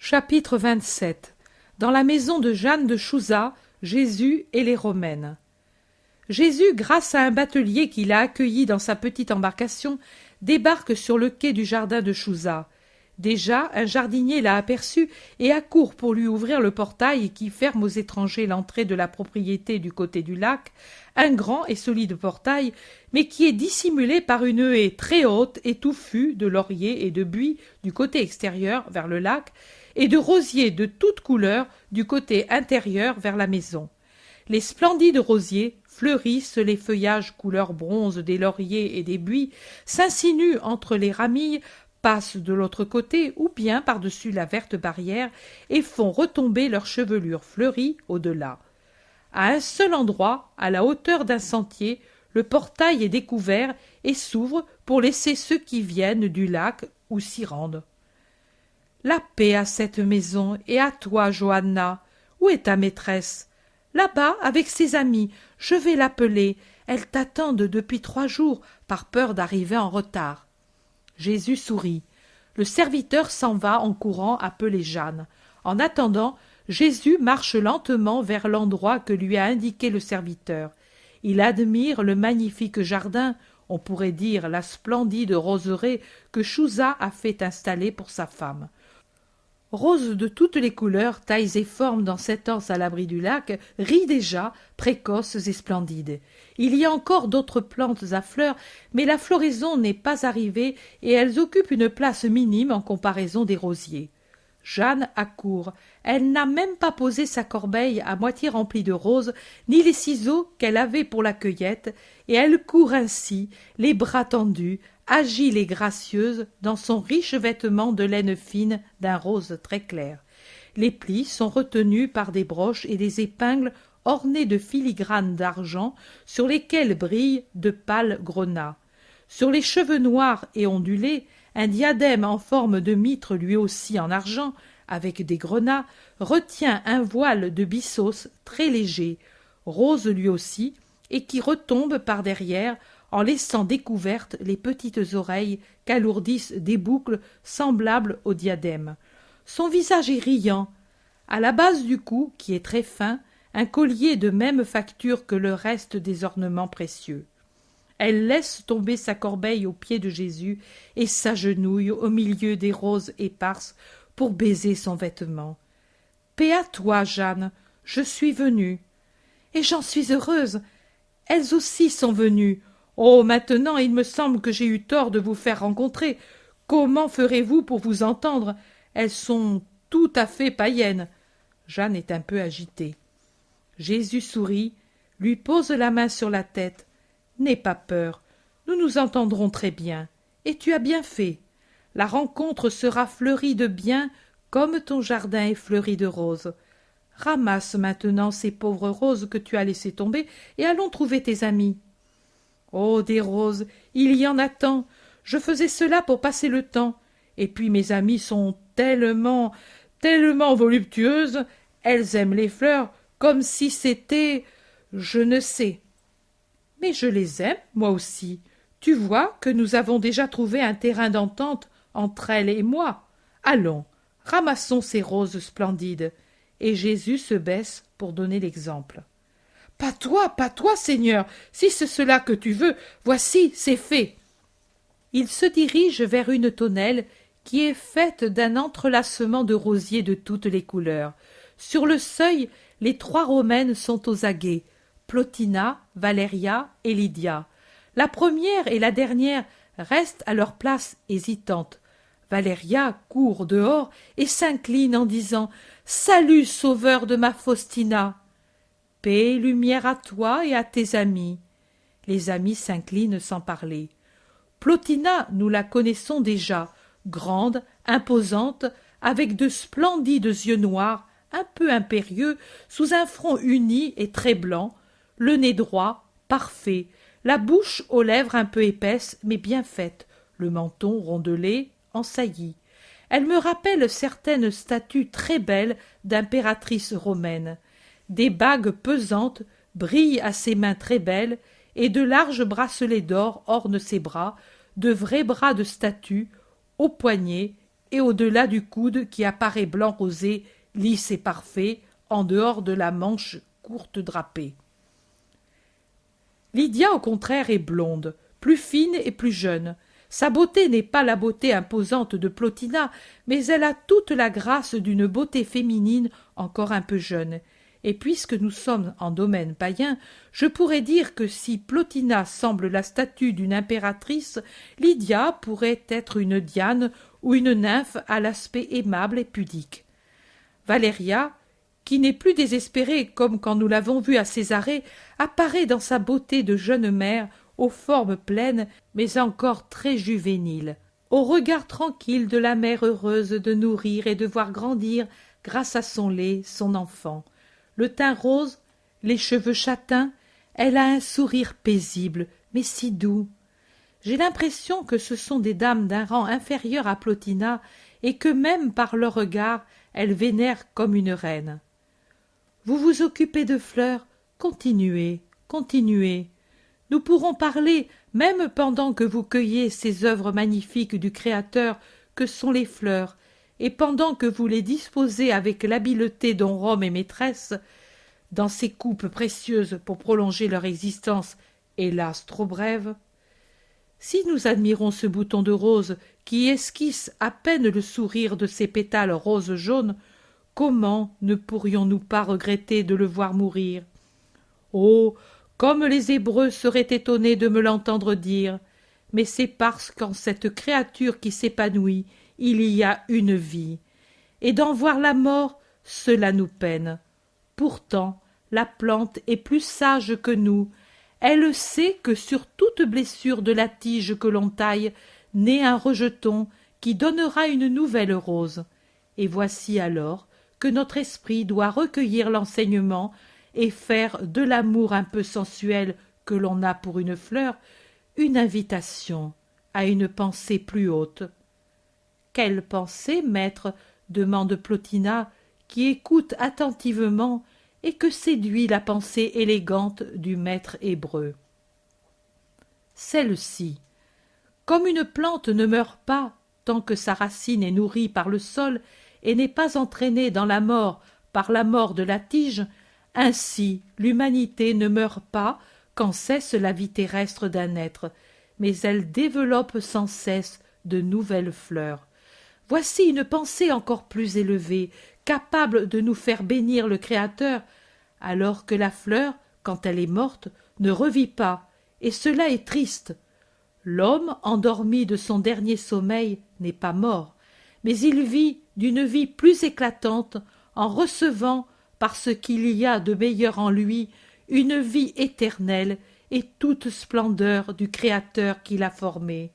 Chapitre 27. Dans la maison de Jeanne de Chuza, Jésus et les Romaines. Jésus, grâce à un batelier qui l'a accueilli dans sa petite embarcation, débarque sur le quai du jardin de Chuza. Déjà, un jardinier l'a aperçu et accourt pour lui ouvrir le portail qui ferme aux étrangers l'entrée de la propriété du côté du lac, un grand et solide portail, mais qui est dissimulé par une haie très haute et touffue de lauriers et de buis du côté extérieur vers le lac, et de rosiers de toutes couleurs du côté intérieur vers la maison. Les splendides rosiers fleurissent, les feuillages couleur bronze des lauriers et des buis s'insinuent entre les ramilles, passent de l'autre côté ou bien par-dessus la verte barrière et font retomber leurs chevelures fleuries au-delà. À un seul endroit, à la hauteur d'un sentier, le portail est découvert et s'ouvre pour laisser ceux qui viennent du lac ou s'y rendent. La paix à cette maison et à toi, Johanna. Où est ta maîtresse? Là-bas, avec ses amis. Je vais l'appeler. Elles t'attendent depuis 3 jours, par peur d'arriver en retard. Jésus sourit. Le serviteur s'en va en courant appeler Jeanne. En attendant, Jésus marche lentement vers l'endroit que lui a indiqué le serviteur. Il admire le magnifique jardin, on pourrait dire la splendide roseraie que Chuza a fait installer pour sa femme. Roses de toutes les couleurs, tailles et formes dans cette anse à l'abri du lac, rient déjà, précoces et splendides. Il y a encore d'autres plantes à fleurs, mais la floraison n'est pas arrivée et elles occupent une place minime en comparaison des rosiers. Jeanne accourt. Elle n'a même pas posé sa corbeille à moitié remplie de roses, ni les ciseaux qu'elle avait pour la cueillette, et elle court ainsi, les bras tendus, agile et gracieuse, dans son riche vêtement de laine fine d'un rose très clair. Les plis sont retenus par des broches et des épingles ornées de filigranes d'argent sur lesquelles brillent de pâles grenats. Sur les cheveux noirs et ondulés, un diadème en forme de mitre lui aussi en argent, avec des grenats, retient un voile de byssos très léger, rose lui aussi, et qui retombe par derrière, en laissant découvertes les petites oreilles qu'alourdissent des boucles semblables au diadème. Son visage est riant. À la base du cou, qui est très fin, un collier de même facture que le reste des ornements précieux. Elle laisse tomber sa corbeille aux pieds de Jésus et s'agenouille au milieu des roses éparses pour baiser son vêtement. « Paix à toi, Jeanne, je suis venue. »« Et j'en suis heureuse. Elles aussi sont venues. Oh, maintenant, il me semble que j'ai eu tort de vous faire rencontrer. Comment ferez-vous pour vous entendre? Elles sont tout à fait païennes. » Jeanne est un peu agitée. Jésus sourit, lui pose la main sur la tête. « N'aie pas peur, nous nous entendrons très bien, et tu as bien fait. La rencontre sera fleurie de bien comme ton jardin est fleuri de roses. Ramasse maintenant ces pauvres roses que tu as laissées tomber et allons trouver tes amis. » « Oh, des roses, il y en a tant. Je faisais cela pour passer le temps. Et puis mes amies sont tellement voluptueuses. Elles aiment les fleurs comme si c'était... je ne sais. Mais je les aime, moi aussi. Tu vois que nous avons déjà trouvé un terrain d'entente entre elles et moi. Allons, ramassons ces roses splendides. » Et Jésus se baisse pour donner l'exemple. « Pas toi, Seigneur, si c'est cela que tu veux, voici, c'est fait. » Il se dirige vers une tonnelle qui est faite d'un entrelacement de rosiers de toutes les couleurs. Sur le seuil, les 3 romaines sont aux aguets, Plotina, Valeria et Lydia. La première et la dernière restent à leur place hésitantes. Valeria court dehors et s'incline en disant « Salut, sauveur de ma Faustina !» Paix et lumière à toi et à tes amis. Les amis s'inclinent sans parler. Plotina, nous la connaissons déjà, grande, imposante, avec de splendides yeux noirs, un peu impérieux, sous un front uni et très blanc, le nez droit, parfait, la bouche aux lèvres un peu épaisses mais bien faites, le menton rondelé, ensailli. Elle me rappelle certaines statues très belles d'impératrices romaines. Des bagues pesantes brillent à ses mains très belles, et de larges bracelets d'or ornent ses bras, de vrais bras de statue, aux poignets et au-delà du coude qui apparaît blanc rosé, lisse et parfait, en dehors de la manche courte drapée. Lydia, au contraire, est blonde, plus fine et plus jeune. Sa beauté n'est pas la beauté imposante de Plotina, mais elle a toute la grâce d'une beauté féminine encore un peu jeune. Et puisque nous sommes en domaine païen, je pourrais dire que si Plotina semble la statue d'une impératrice, Lydia pourrait être une Diane ou une nymphe à l'aspect aimable et pudique. Valéria, qui n'est plus désespérée comme quand nous l'avons vue à Césarée, apparaît dans sa beauté de jeune mère, aux formes pleines, mais encore très juvéniles, au regard tranquille de la mère heureuse de nourrir et de voir grandir, grâce à son lait, son enfant. Le teint rose, les cheveux châtains, elle a un sourire paisible, mais si doux. J'ai l'impression que ce sont des dames d'un rang inférieur à Plotina, et que même par leur regard, elles vénèrent comme une reine. Vous vous occupez de fleurs, continuez, continuez. Nous pourrons parler, même pendant que vous cueillez ces œuvres magnifiques du Créateur que sont les fleurs, et pendant que vous les disposez avec l'habileté dont Rome est maîtresse, dans ces coupes précieuses pour prolonger leur existence, hélas trop brève. Si nous admirons ce bouton de rose qui esquisse à peine le sourire de ses pétales rose jaune, comment ne pourrions-nous pas regretter de le voir mourir? Oh, comme les Hébreux seraient étonnés de me l'entendre dire, mais c'est parce qu'en cette créature qui s'épanouit, il y a une vie, et d'en voir la mort, cela nous peine. Pourtant, la plante est plus sage que nous, elle sait que sur toute blessure de la tige que l'on taille, naît un rejeton qui donnera une nouvelle rose. Et voici alors que notre esprit doit recueillir l'enseignement et faire de l'amour un peu sensuel que l'on a pour une fleur une invitation à une pensée plus haute. Quelle pensée, maître? Demande Plotina, qui écoute attentivement et que séduit la pensée élégante du maître hébreu. Celle-ci. Comme une plante ne meurt pas tant que sa racine est nourrie par le sol et n'est pas entraînée dans la mort par la mort de la tige, ainsi l'humanité ne meurt pas quand cesse la vie terrestre d'un être, mais elle développe sans cesse de nouvelles fleurs. Voici une pensée encore plus élevée, capable de nous faire bénir le Créateur, alors que la fleur, quand elle est morte, ne revit pas, et cela est triste. L'homme, endormi de son dernier sommeil, n'est pas mort, mais il vit d'une vie plus éclatante en recevant, parce qu'il y a de meilleur en lui, une vie éternelle et toute splendeur du Créateur qui l'a formé.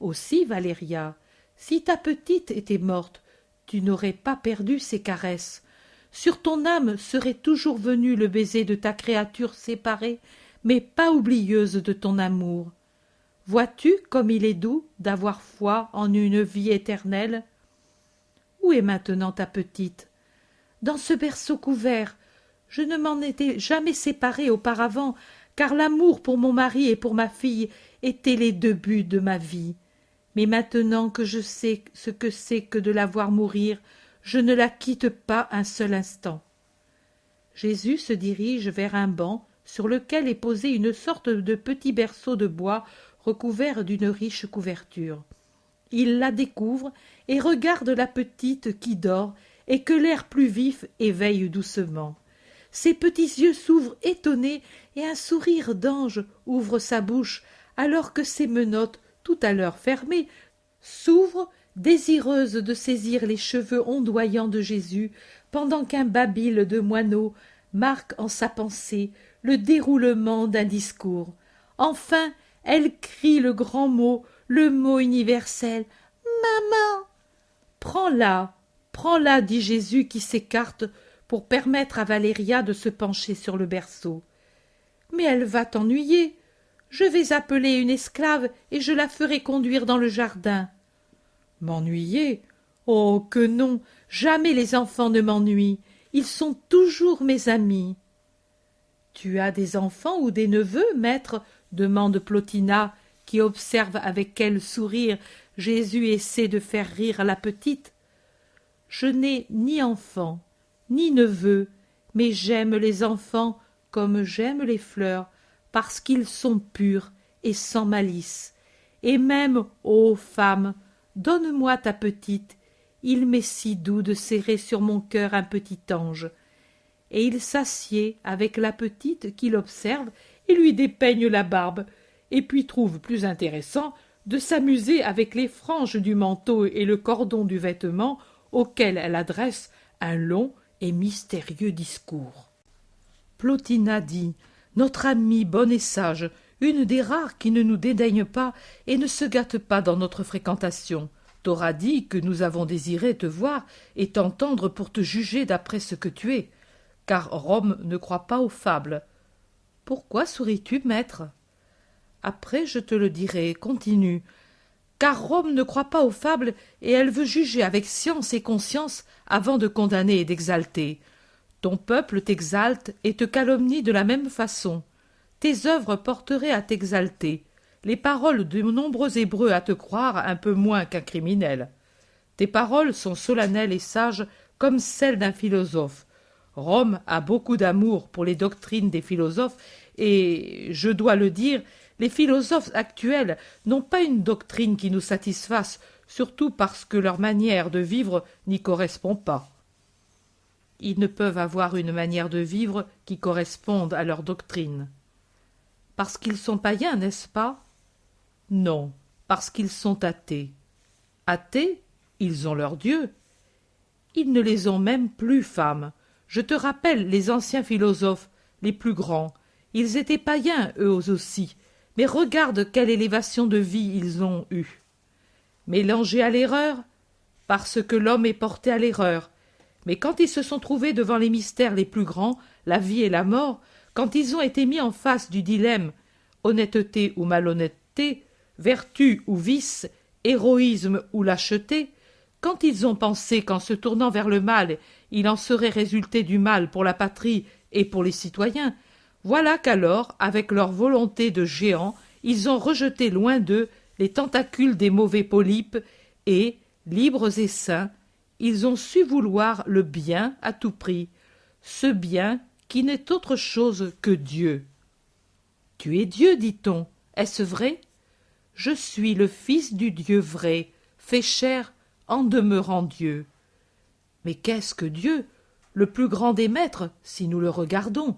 Aussi, Valéria, si ta petite était morte, tu n'aurais pas perdu ses caresses. Sur ton âme serait toujours venu le baiser de ta créature séparée, mais pas oublieuse de ton amour. Vois-tu comme il est doux d'avoir foi en une vie éternelle? Où est maintenant ta petite? Dans ce berceau couvert. Je ne m'en étais jamais séparée auparavant, car l'amour pour mon mari et pour ma fille étaient les deux buts de ma vie. Mais maintenant que je sais ce que c'est que de la voir mourir, je ne la quitte pas un seul instant. Jésus se dirige vers un banc sur lequel est posé une sorte de petit berceau de bois recouvert d'une riche couverture. Il la découvre et regarde la petite qui dort et que l'air plus vif éveille doucement. Ses petits yeux s'ouvrent étonnés et un sourire d'ange ouvre sa bouche alors que ses menottes, tout à l'heure fermées, s'ouvrent, désireuses de saisir les cheveux ondoyants de Jésus, pendant qu'un babil de moineaux marque en sa pensée le déroulement d'un discours. Enfin, elle crie le grand mot, le mot universel. « Maman !»« Prends-la, prends-la, dit Jésus qui s'écarte pour permettre à Valéria de se pencher sur le berceau. « Mais elle va t'ennuyer. Je vais appeler une esclave et je la ferai conduire dans le jardin. » « M'ennuyer? Oh, que non! Jamais les enfants ne m'ennuient. Ils sont toujours mes amis. »« Tu as des enfants ou des neveux, maître ?» demande Plotina, qui observe avec quel sourire Jésus essaie de faire rire la petite. Je n'ai ni enfant, ni neveu, mais j'aime les enfants comme j'aime les fleurs, parce qu'ils sont purs et sans malice. Et même, ô femme, donne-moi ta petite, il m'est si doux de serrer sur mon cœur un petit ange. Et il s'assied avec la petite qui l'observe et lui dépeigne la barbe, et puis trouve plus intéressant de s'amuser avec les franges du manteau et le cordon du vêtement auquel elle adresse un long et mystérieux discours. Plotina dit « Notre amie bonne et sage, une des rares qui ne nous dédaigne pas et ne se gâte pas dans notre fréquentation, t'aura dit que nous avons désiré te voir et t'entendre pour te juger d'après ce que tu es, car Rome ne croit pas aux fables. Pourquoi souris-tu, maître ? Après je te le dirai, continue. Car Rome ne croit pas aux fables et elle veut juger avec science et conscience avant de condamner et d'exalter. Ton peuple t'exalte et te calomnie de la même façon. Tes œuvres porteraient à t'exalter, les paroles de nombreux Hébreux à te croire un peu moins qu'un criminel. Tes paroles sont solennelles et sages comme celles d'un philosophe. Rome a beaucoup d'amour pour les doctrines des philosophes et, je dois le dire, les philosophes actuels n'ont pas une doctrine qui nous satisfasse, surtout parce que leur manière de vivre n'y correspond pas. Ils ne peuvent avoir une manière de vivre qui corresponde à leur doctrine. Parce qu'ils sont païens, n'est-ce pas ? Non, parce qu'ils sont athées. Athées, ils ont leur Dieu. Ils ne les ont même plus, femme. Je te rappelle les anciens philosophes, les plus grands. Ils étaient païens, eux aussi, mais regarde quelle élévation de vie ils ont eue. Mélangés à l'erreur, parce que l'homme est porté à l'erreur. Mais quand ils se sont trouvés devant les mystères les plus grands, la vie et la mort, quand ils ont été mis en face du dilemme honnêteté ou malhonnêteté, vertu ou vice, héroïsme ou lâcheté, quand ils ont pensé qu'en se tournant vers le mal, il en serait résulté du mal pour la patrie et pour les citoyens, voilà qu'alors, avec leur volonté de géants, ils ont rejeté loin d'eux les tentacules des mauvais polypes et, libres et saints, ils ont su vouloir le bien à tout prix, ce bien qui n'est autre chose que Dieu. Tu es Dieu, dit-on, est-ce vrai ? Je suis le Fils du Dieu vrai, fait chair en demeurant Dieu. Mais qu'est-ce que Dieu, le plus grand des maîtres, si nous le regardons ?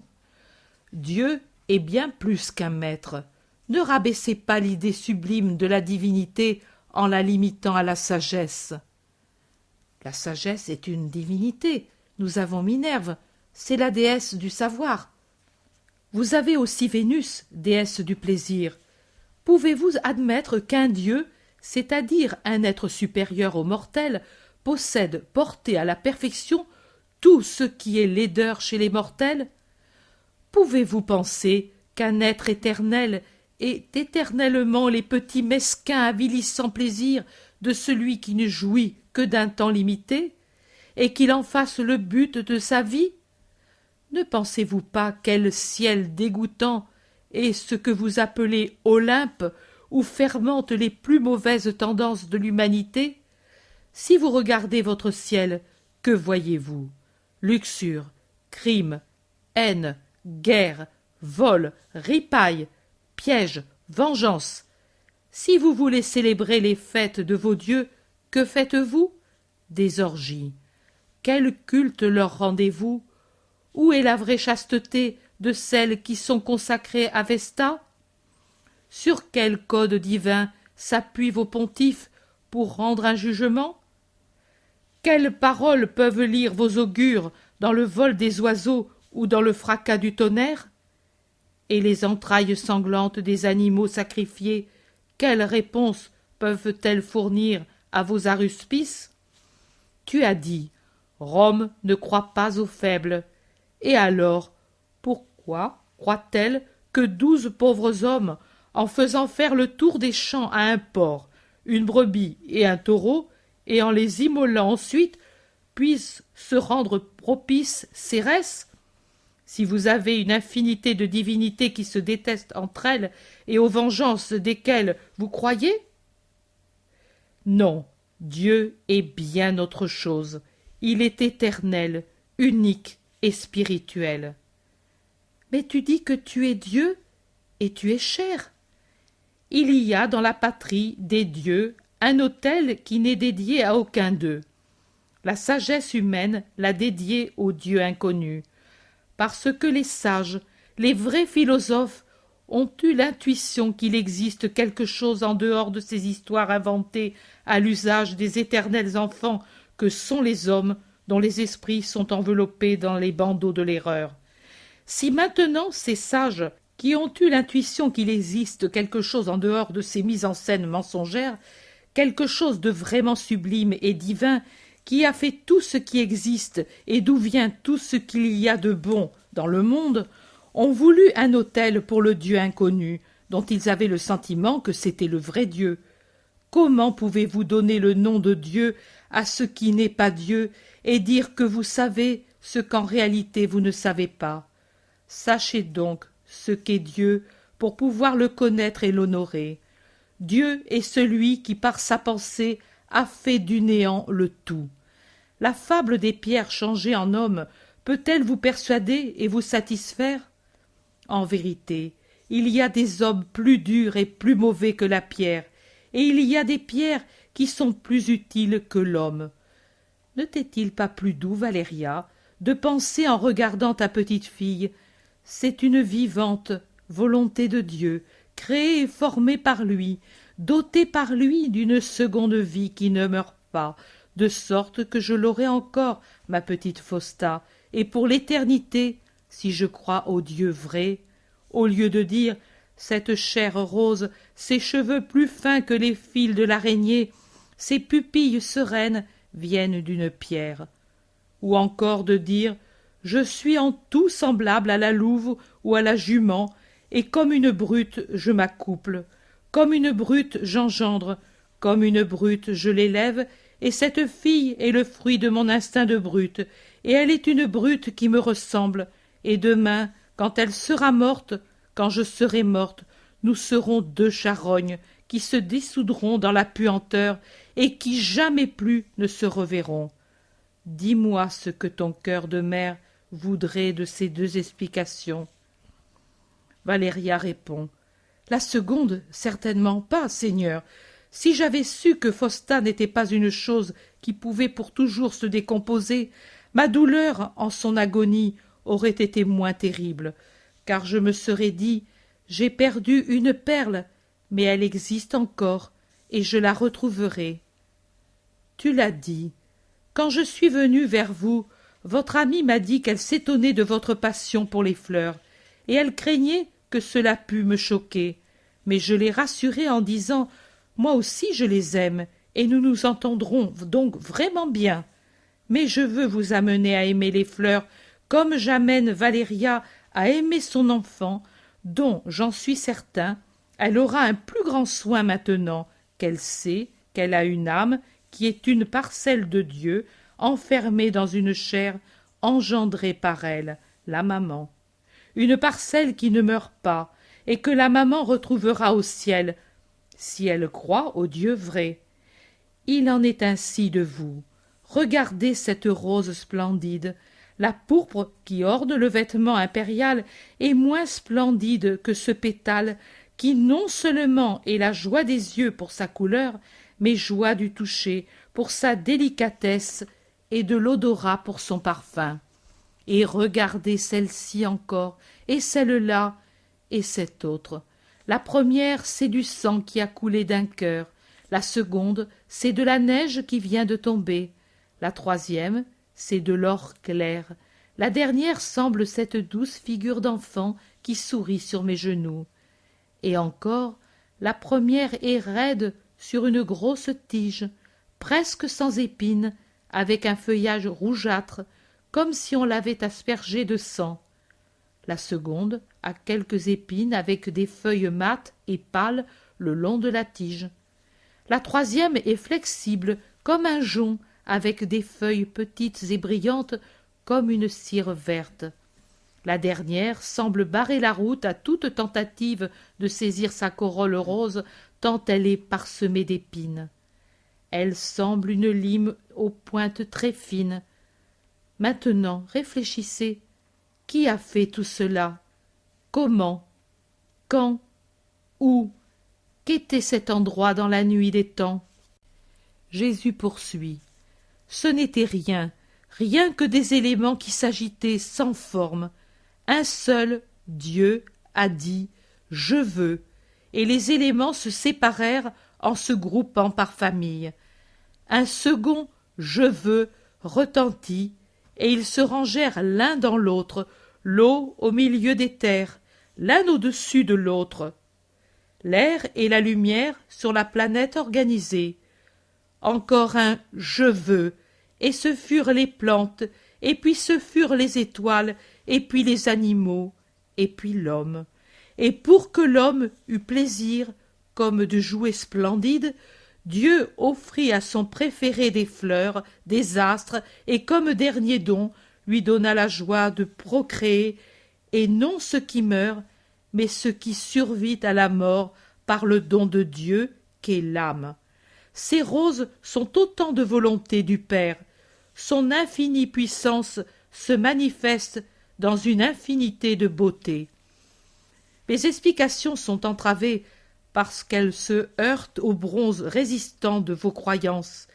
Dieu est bien plus qu'un maître. Ne rabaissez pas l'idée sublime de la divinité en la limitant à la sagesse. La sagesse est une divinité. Nous avons Minerve, c'est la déesse du savoir. Vous avez aussi Vénus, déesse du plaisir. Pouvez-vous admettre qu'un dieu, c'est-à-dire un être supérieur aux mortels, possède, porté à la perfection, tout ce qui est laideur chez les mortels ? Pouvez-vous penser qu'un être éternel est éternellement les petits mesquins avilissants plaisirs de celui qui ne jouit que d'un temps limité, et qu'il en fasse le but de sa vie ? Ne pensez-vous pas quel ciel dégoûtant est ce que vous appelez Olympe, où fermentent les plus mauvaises tendances de l'humanité ? Si vous regardez votre ciel, que voyez-vous ? Luxure, crime, haine, guerre, vol, ripaille, piège, vengeance. Si vous voulez célébrer les fêtes de vos dieux, que faites-vous ? Des orgies. Quel culte leur rendez-vous ? Où est la vraie chasteté de celles qui sont consacrées à Vesta ? Sur quel code divin s'appuient vos pontifes pour rendre un jugement ? Quelles paroles peuvent lire vos augures dans le vol des oiseaux ou dans le fracas du tonnerre ? Et les entrailles sanglantes des animaux sacrifiés, quelles réponses peuvent-elles fournir à vos aruspices ? Tu as dit, Rome ne croit pas aux faibles. Et alors, pourquoi croit-elle que 12 pauvres hommes, en faisant faire le tour des champs à un porc, une brebis et un taureau, et en les immolant ensuite, puissent se rendre propices Cérès ? Si vous avez une infinité de divinités qui se détestent entre elles et aux vengeances desquelles vous croyez ? Non, Dieu est bien autre chose. Il est éternel, unique et spirituel. Mais tu dis que tu es Dieu et tu es chair. Il y a dans la patrie des dieux un autel qui n'est dédié à aucun d'eux. La sagesse humaine l'a dédié au Dieu inconnu, parce que les sages, les vrais philosophes, ont eu l'intuition qu'il existe quelque chose en dehors de ces histoires inventées à l'usage des éternels enfants que sont les hommes, dont les esprits sont enveloppés dans les bandeaux de l'erreur. Si maintenant ces sages, qui ont eu l'intuition qu'il existe quelque chose en dehors de ces mises en scène mensongères, quelque chose de vraiment sublime et divin, qui a fait tout ce qui existe et d'où vient tout ce qu'il y a de bon dans le monde, ont voulu un autel pour le Dieu inconnu, dont ils avaient le sentiment que c'était le vrai Dieu. Comment pouvez-vous donner le nom de Dieu à ce qui n'est pas Dieu et dire que vous savez ce qu'en réalité vous ne savez pas? Sachez donc ce qu'est Dieu pour pouvoir le connaître et l'honorer. Dieu est celui qui par sa pensée a fait du néant le tout. La fable des pierres changées en hommes peut-elle vous persuader et vous satisfaire? En vérité, il y a des hommes plus durs et plus mauvais que la pierre, et il y a des pierres qui sont plus utiles que l'homme. Ne t'est-il pas plus doux, Valéria, de penser en regardant ta petite fille? C'est une vivante volonté de Dieu, créée et formée par lui, dotée par lui d'une seconde vie qui ne meurt pas, de sorte que je l'aurai encore, ma petite Fausta, et pour l'éternité, si je crois au Dieu vrai, au lieu de dire « cette chair rose, ses cheveux plus fins que les fils de l'araignée, ses pupilles sereines viennent d'une pierre », ou encore de dire « je suis en tout semblable à la louve ou à la jument, et comme une brute je m'accouple, comme une brute j'engendre, comme une brute je l'élève, et cette fille est le fruit de mon instinct de brute, et elle est une brute qui me ressemble, et demain, quand elle sera morte, quand je serai morte, nous serons deux charognes qui se dissoudront dans la puanteur et qui jamais plus ne se reverront. Dis-moi ce que ton cœur de mère voudrait de ces deux explications. » Valéria répond « La seconde, certainement pas, Seigneur. Si j'avais su que Fausta n'était pas une chose qui pouvait pour toujours se décomposer, ma douleur en son agonie aurait été moins terrible, car je me serais dit « J'ai perdu une perle, mais elle existe encore, et je la retrouverai. » Tu l'as dit. Quand je suis venue vers vous, votre amie m'a dit qu'elle s'étonnait de votre passion pour les fleurs, et elle craignait que cela pût me choquer. Mais je l'ai rassurée en disant « Moi aussi je les aime, et nous nous entendrons donc vraiment bien. Mais je veux vous amener à aimer les fleurs comme j'amène Valéria à aimer son enfant, dont, j'en suis certain, elle aura un plus grand soin maintenant qu'elle sait qu'elle a une âme qui est une parcelle de Dieu enfermée dans une chair engendrée par elle, la maman. Une parcelle qui ne meurt pas et que la maman retrouvera au ciel, si elle croit au Dieu vrai. Il en est ainsi de vous. Regardez cette rose splendide. La pourpre qui orne le vêtement impérial est moins splendide que ce pétale qui non seulement est la joie des yeux pour sa couleur, mais joie du toucher pour sa délicatesse et de l'odorat pour son parfum. Et regardez celle-ci encore, et celle-là, et cette autre. La première, c'est du sang qui a coulé d'un cœur. La seconde, c'est de la neige qui vient de tomber. La troisième, c'est de l'or clair. La dernière semble cette douce figure d'enfant qui sourit sur mes genoux. Et encore, la première est raide sur une grosse tige, presque sans épines, avec un feuillage rougeâtre, comme si on l'avait aspergé de sang. La seconde a quelques épines avec des feuilles mates et pâles le long de la tige. La troisième est flexible comme un jonc, avec des feuilles petites et brillantes comme une cire verte. La dernière semble barrer la route à toute tentative de saisir sa corolle rose, tant elle est parsemée d'épines. Elle semble une lime aux pointes très fines. Maintenant, réfléchissez. Qui a fait tout cela? Comment? Quand? Où? Qu'était cet endroit dans la nuit des temps? Jésus poursuit. Ce n'était rien, rien que des éléments qui s'agitaient sans forme. Un seul, Dieu, a dit « Je veux », et les éléments se séparèrent en se groupant par famille. Un second « Je veux » retentit, et ils se rangèrent l'un dans l'autre, l'eau au milieu des terres, l'un au-dessus de l'autre. L'air et la lumière sur la planète organisée. Encore un « Je veux », et ce furent les plantes, et puis ce furent les étoiles, et puis les animaux, et puis l'homme. Et pour que l'homme eût plaisir, comme de jouets splendides, Dieu offrit à son préféré des fleurs, des astres, et comme dernier don, lui donna la joie de procréer, et non ce qui meurt, mais ce qui survit à la mort par le don de Dieu, qu'est l'âme. Ces roses sont autant de volonté du Père. Son infinie puissance se manifeste dans une infinité de beauté. Mes explications sont entravées parce qu'elles se heurtent au bronze résistant de vos croyances,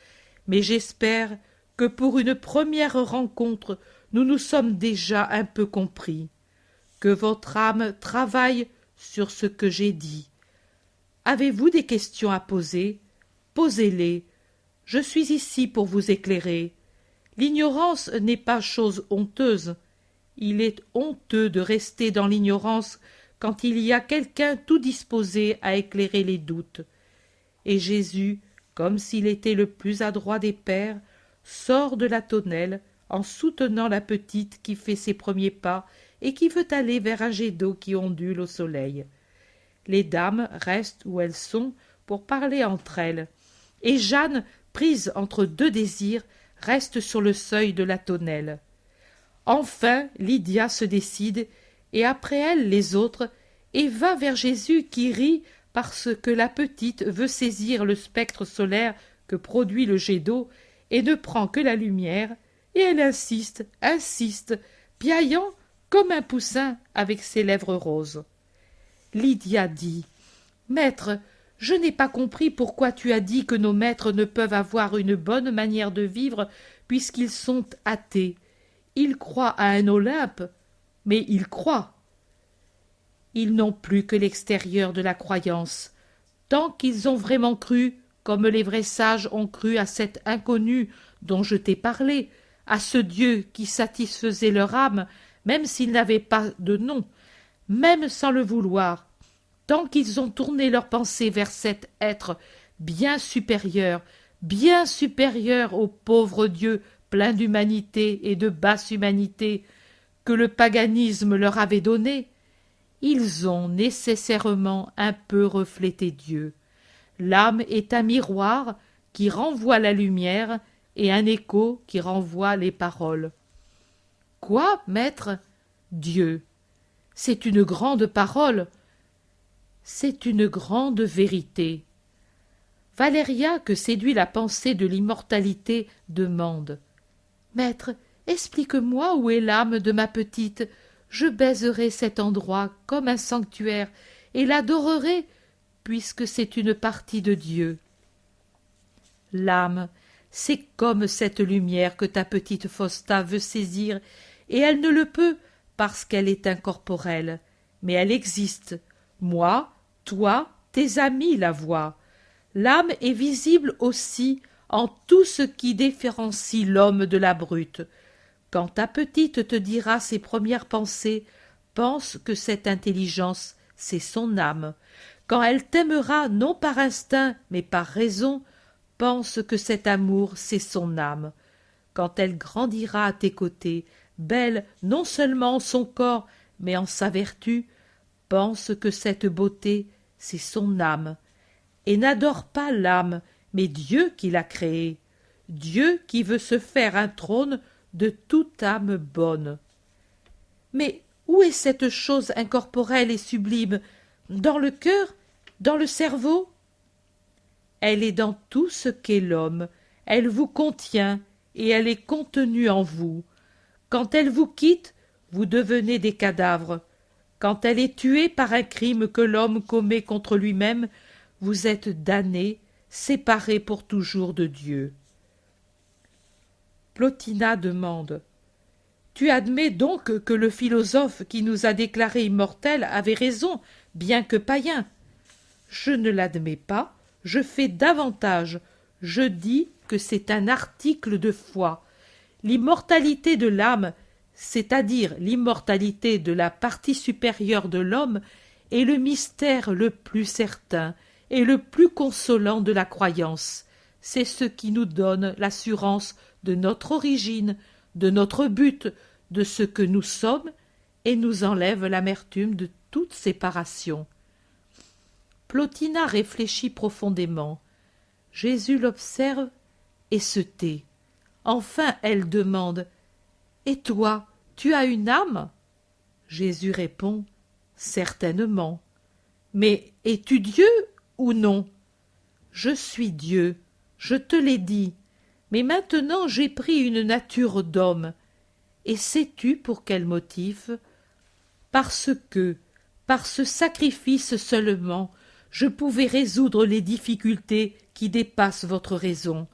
mais j'espère que pour une première rencontre nous nous sommes déjà un peu compris, que votre âme travaille sur ce que j'ai dit. Avez-vous des questions à poser? Posez-les. Je suis ici pour vous éclairer. L'ignorance n'est pas chose honteuse. Il est honteux de rester dans l'ignorance quand il y a quelqu'un tout disposé à éclairer les doutes. Et Jésus, comme s'il était le plus adroit des pères, sort de la tonnelle en soutenant la petite qui fait ses premiers pas et qui veut aller vers un jet d'eau qui ondule au soleil. Les dames restent où elles sont pour parler entre elles, et Jeanne, prise entre deux désirs, reste sur le seuil de la tonnelle. Enfin Lydia se décide, et après elle les autres, et va vers Jésus qui rit parce que la petite veut saisir le spectre solaire que produit le jet d'eau et ne prend que la lumière, et elle insiste, piaillant comme un poussin avec ses lèvres roses. Lydia dit « Maître, je n'ai pas compris pourquoi tu as dit que nos maîtres ne peuvent avoir une bonne manière de vivre puisqu'ils sont athées. Ils croient à un Olympe, mais ils croient. Ils n'ont plus que l'extérieur de la croyance. Tant qu'ils ont vraiment cru, comme les vrais sages ont cru à cet inconnu dont je t'ai parlé, à ce Dieu qui satisfaisait leur âme, même s'ils n'avaient pas de nom, même sans le vouloir, tant qu'ils ont tourné leur pensée vers cet être bien supérieur au pauvre Dieu plein d'humanité et de basse humanité que le paganisme leur avait donné, ils ont nécessairement un peu reflété Dieu. L'âme est un miroir qui renvoie la lumière et un écho qui renvoie les paroles. Quoi, maître? Dieu. C'est une grande parole. C'est une grande vérité. Valéria, que séduit la pensée de l'immortalité, demande. Maître, explique-moi où est l'âme de ma petite. Je baiserai cet endroit comme un sanctuaire et l'adorerai, puisque c'est une partie de Dieu. L'âme, c'est comme cette lumière que ta petite Fausta veut saisir, et elle ne le peut parce qu'elle est incorporelle, mais elle existe. Moi, toi, tes amis la voient. L'âme est visible aussi en tout ce qui différencie l'homme de la brute. Quand ta petite te dira ses premières pensées, pense que cette intelligence, c'est son âme. Quand elle t'aimera non par instinct, mais par raison, pense que cet amour, c'est son âme. Quand elle grandira à tes côtés, belle non seulement en son corps, mais en sa vertu, pense que cette beauté, c'est son âme. Et n'adore pas l'âme, mais Dieu qui l'a créée, Dieu qui veut se faire un trône de toute âme bonne. Mais où est cette chose incorporelle et sublime? Dans le cœur? Dans le cerveau? Elle est dans tout ce qu'est l'homme, elle vous contient, et elle est contenue en vous. Quand elle vous quitte, vous devenez des cadavres. Quand elle est tuée par un crime que l'homme commet contre lui-même, vous êtes damnés, séparés pour toujours de Dieu. Plotina demande: Tu admets donc que le philosophe qui nous a déclarés immortels avait raison, bien que païen? Je ne l'admets pas, je fais davantage, je dis que c'est un article de foi. L'immortalité de l'âme, c'est-à-dire l'immortalité de la partie supérieure de l'homme, est le mystère le plus certain et le plus consolant de la croyance. C'est ce qui nous donne l'assurance de notre origine, de notre but, de ce que nous sommes, et nous enlève l'amertume de toute séparation. Plotina réfléchit profondément. Jésus l'observe et se tait. Enfin elle demande: Et toi, tu as une âme? Jésus répond: Certainement. Mais es-tu Dieu ou non? Je suis Dieu, je te l'ai dit, mais maintenant j'ai pris une nature d'homme. Et sais-tu pour quel motif? Parce que, par ce sacrifice seulement, je pouvais résoudre les difficultés qui dépassent votre raison.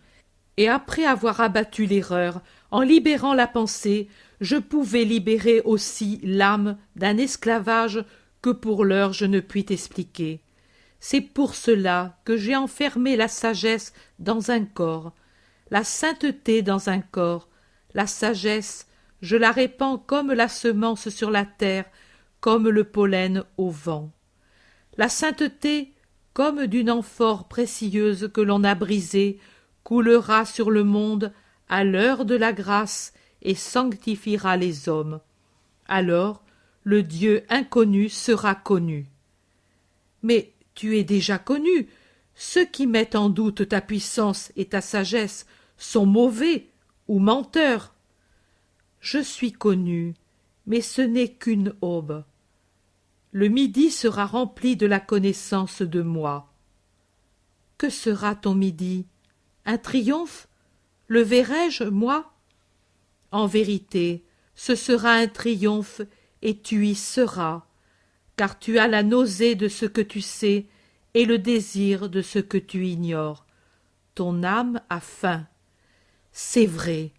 Et après avoir abattu l'erreur, en libérant la pensée, je pouvais libérer aussi l'âme d'un esclavage que pour l'heure je ne puis t'expliquer. C'est pour cela que j'ai enfermé la sagesse dans un corps, la sainteté dans un corps, la sagesse, je la répands comme la semence sur la terre, comme le pollen au vent. La sainteté, comme d'une amphore précieuse que l'on a brisée, coulera sur le monde à l'heure de la grâce et sanctifiera les hommes. Alors le Dieu inconnu sera connu. Mais tu es déjà connu. Ceux qui mettent en doute ta puissance et ta sagesse sont mauvais ou menteurs. Je suis connu, mais ce n'est qu'une aube. Le midi sera rempli de la connaissance de moi. Que sera ton midi? Un triomphe? Le verrai-je, moi? En vérité, ce sera un triomphe, et tu y seras, car tu as la nausée de ce que tu sais et le désir de ce que tu ignores. Ton âme a faim. C'est vrai,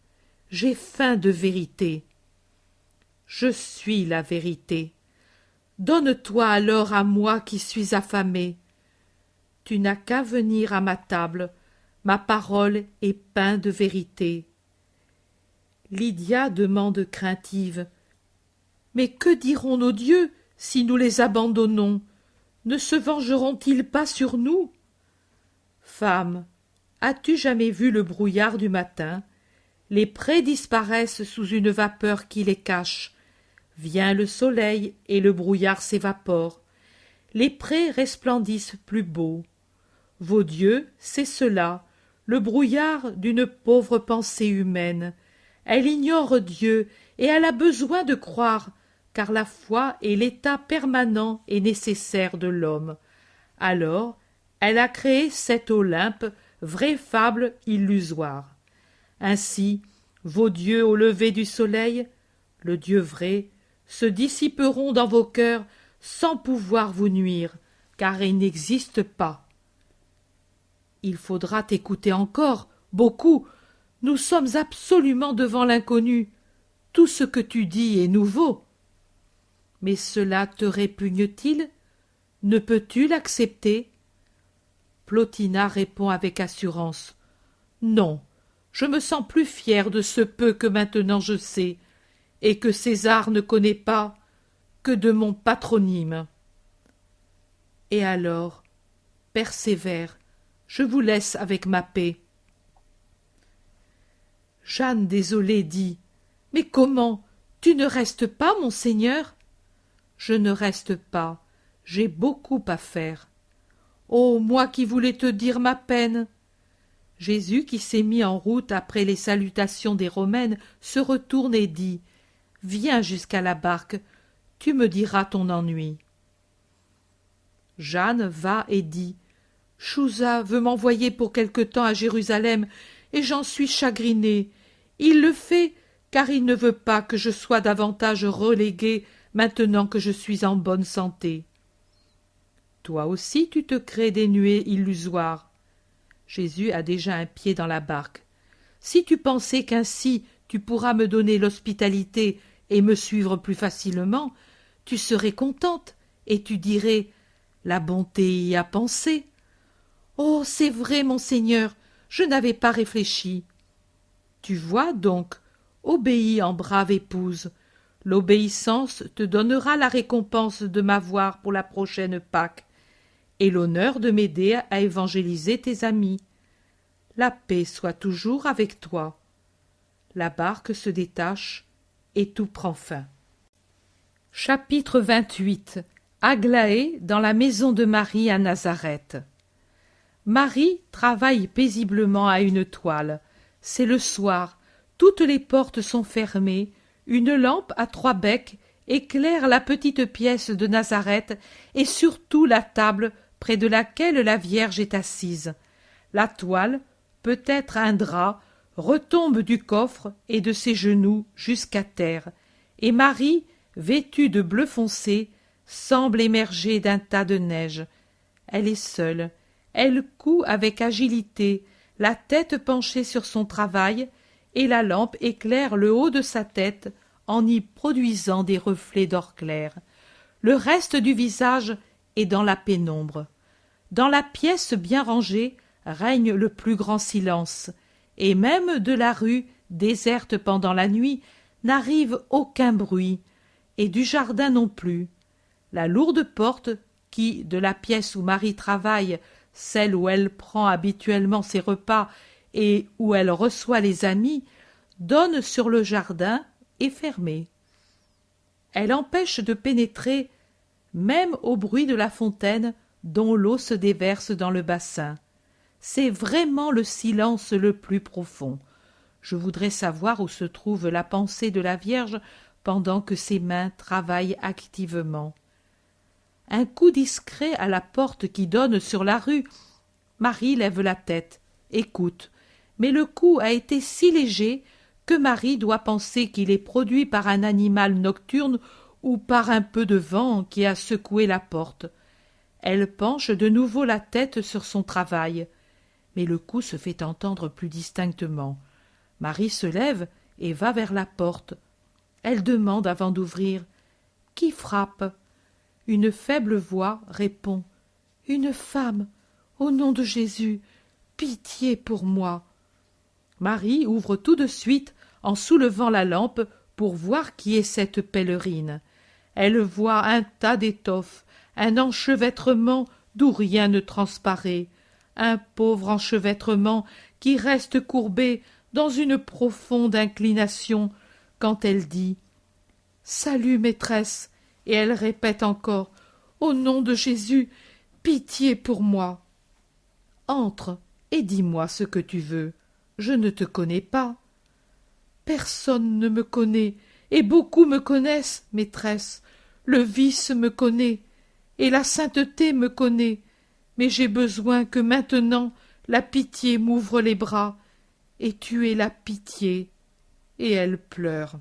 j'ai faim de vérité. Je suis la vérité. Donne-toi alors à moi qui suis affamé. Tu n'as qu'à venir à ma table, ma parole est pain de vérité. Lydia demande craintive: Mais que diront nos dieux si nous les abandonnons? Ne se vengeront-ils pas sur nous? Femme, as-tu jamais vu le brouillard du matin? Les prés disparaissent sous une vapeur qui les cache. Vient le soleil et le brouillard s'évapore. Les prés resplendissent plus beaux. Vos dieux, c'est cela, le brouillard d'une pauvre pensée humaine. Elle ignore Dieu et elle a besoin de croire, car la foi est l'état permanent et nécessaire de l'homme. Alors, elle a créé cet Olympe, vraie fable illusoire. Ainsi, vos dieux au lever du soleil, le Dieu vrai, se dissiperont dans vos cœurs sans pouvoir vous nuire, car ils n'existent pas. Il faudra t'écouter encore, beaucoup. Nous sommes absolument devant l'inconnu. Tout ce que tu dis est nouveau. Mais cela te répugne-t-il? Ne peux-tu l'accepter? Plotina répond avec assurance: Non, je me sens plus fière de ce peu que maintenant je sais, et que César ne connaît pas, que de mon patronyme. Et alors, persévère, je vous laisse avec ma paix. Jeanne désolée dit: Mais comment? Tu ne restes pas, monseigneur? Je ne reste pas, j'ai beaucoup à faire. Oh, moi qui voulais te dire ma peine! Jésus, qui s'est mis en route après les salutations des Romaines, se retourne et dit: Viens jusqu'à la barque, tu me diras ton ennui. Jeanne va et dit: Chouza veut m'envoyer pour quelque temps à Jérusalem, et j'en suis chagrinée. Il le fait car il ne veut pas que je sois davantage reléguée maintenant que je suis en bonne santé. Toi aussi tu te crées des nuées illusoires. Jésus a déjà un pied dans la barque. Si tu pensais qu'ainsi tu pourras me donner l'hospitalité et me suivre plus facilement, tu serais contente, et tu dirais « La bonté y a pensé ». Oh, c'est vrai, mon Seigneur, je n'avais pas réfléchi. Tu vois donc, obéis en brave épouse. L'obéissance te donnera la récompense de m'avoir pour la prochaine Pâque, et l'honneur de m'aider à évangéliser tes amis. La paix soit toujours avec toi. La barque se détache, et tout prend fin. Chapitre 28. Aglaé dans la maison de Marie à Nazareth. Marie travaille paisiblement à une toile. C'est le soir, toutes les portes sont fermées, une lampe à 3 becs éclaire la petite pièce de Nazareth et surtout la table près de laquelle la Vierge est assise. La toile, peut-être un drap, retombe du coffre et de ses genoux jusqu'à terre, et Marie, vêtue de bleu foncé, semble émerger d'un tas de neige. Elle est seule. Elle coud avec agilité, la tête penchée sur son travail, et la lampe éclaire le haut de sa tête en y produisant des reflets d'or clair. Le reste du visage est dans la pénombre. Dans la pièce bien rangée règne le plus grand silence, et même de la rue, déserte pendant la nuit, n'arrive aucun bruit, et du jardin non plus. La lourde porte, qui, de la pièce où Marie travaille, celle où elle prend habituellement ses repas et où elle reçoit les amis, donne sur le jardin, est fermée. Elle empêche de pénétrer même au bruit de la fontaine dont l'eau se déverse dans le bassin. C'est vraiment le silence le plus profond. Je voudrais savoir où se trouve la pensée de la Vierge pendant que ses mains travaillent activement. Un coup discret à la porte qui donne sur la rue. Marie lève la tête, écoute, mais le coup a été si léger que Marie doit penser qu'il est produit par un animal nocturne ou par un peu de vent qui a secoué la porte. Elle penche de nouveau la tête sur son travail, mais le coup se fait entendre plus distinctement. Marie se lève et va vers la porte. Elle demande avant d'ouvrir « Qui frappe ?» Une faible voix répond « Une femme, au nom de Jésus, pitié pour moi !» Marie ouvre tout de suite en soulevant la lampe pour voir qui est cette pèlerine. Elle voit un tas d'étoffes, un enchevêtrement d'où rien ne transparaît, un pauvre enchevêtrement qui reste courbé dans une profonde inclination quand elle dit « Salut, maîtresse !» et elle répète encore « Au nom de Jésus, pitié pour moi !» Entre et dis-moi ce que tu veux. Je ne te connais pas. Personne ne me connaît, et beaucoup me connaissent, maîtresse. Le vice me connaît, et la sainteté me connaît, mais j'ai besoin que maintenant la pitié m'ouvre les bras, et tu es la pitié. Et elle pleure.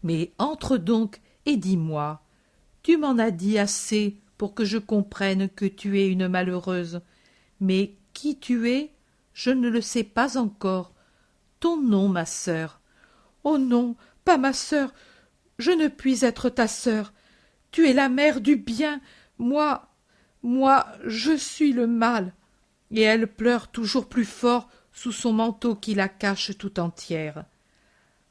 Mais entre donc et dis-moi, tu m'en as dit assez pour que je comprenne que tu es une malheureuse, mais qui tu es, je ne le sais pas encore. Ton nom, ma sœur. Oh non, pas ma sœur, je ne puis être ta sœur. Tu es la mère du bien, moi, je suis le mal. Et elle pleure toujours plus fort sous son manteau qui la cache tout entière.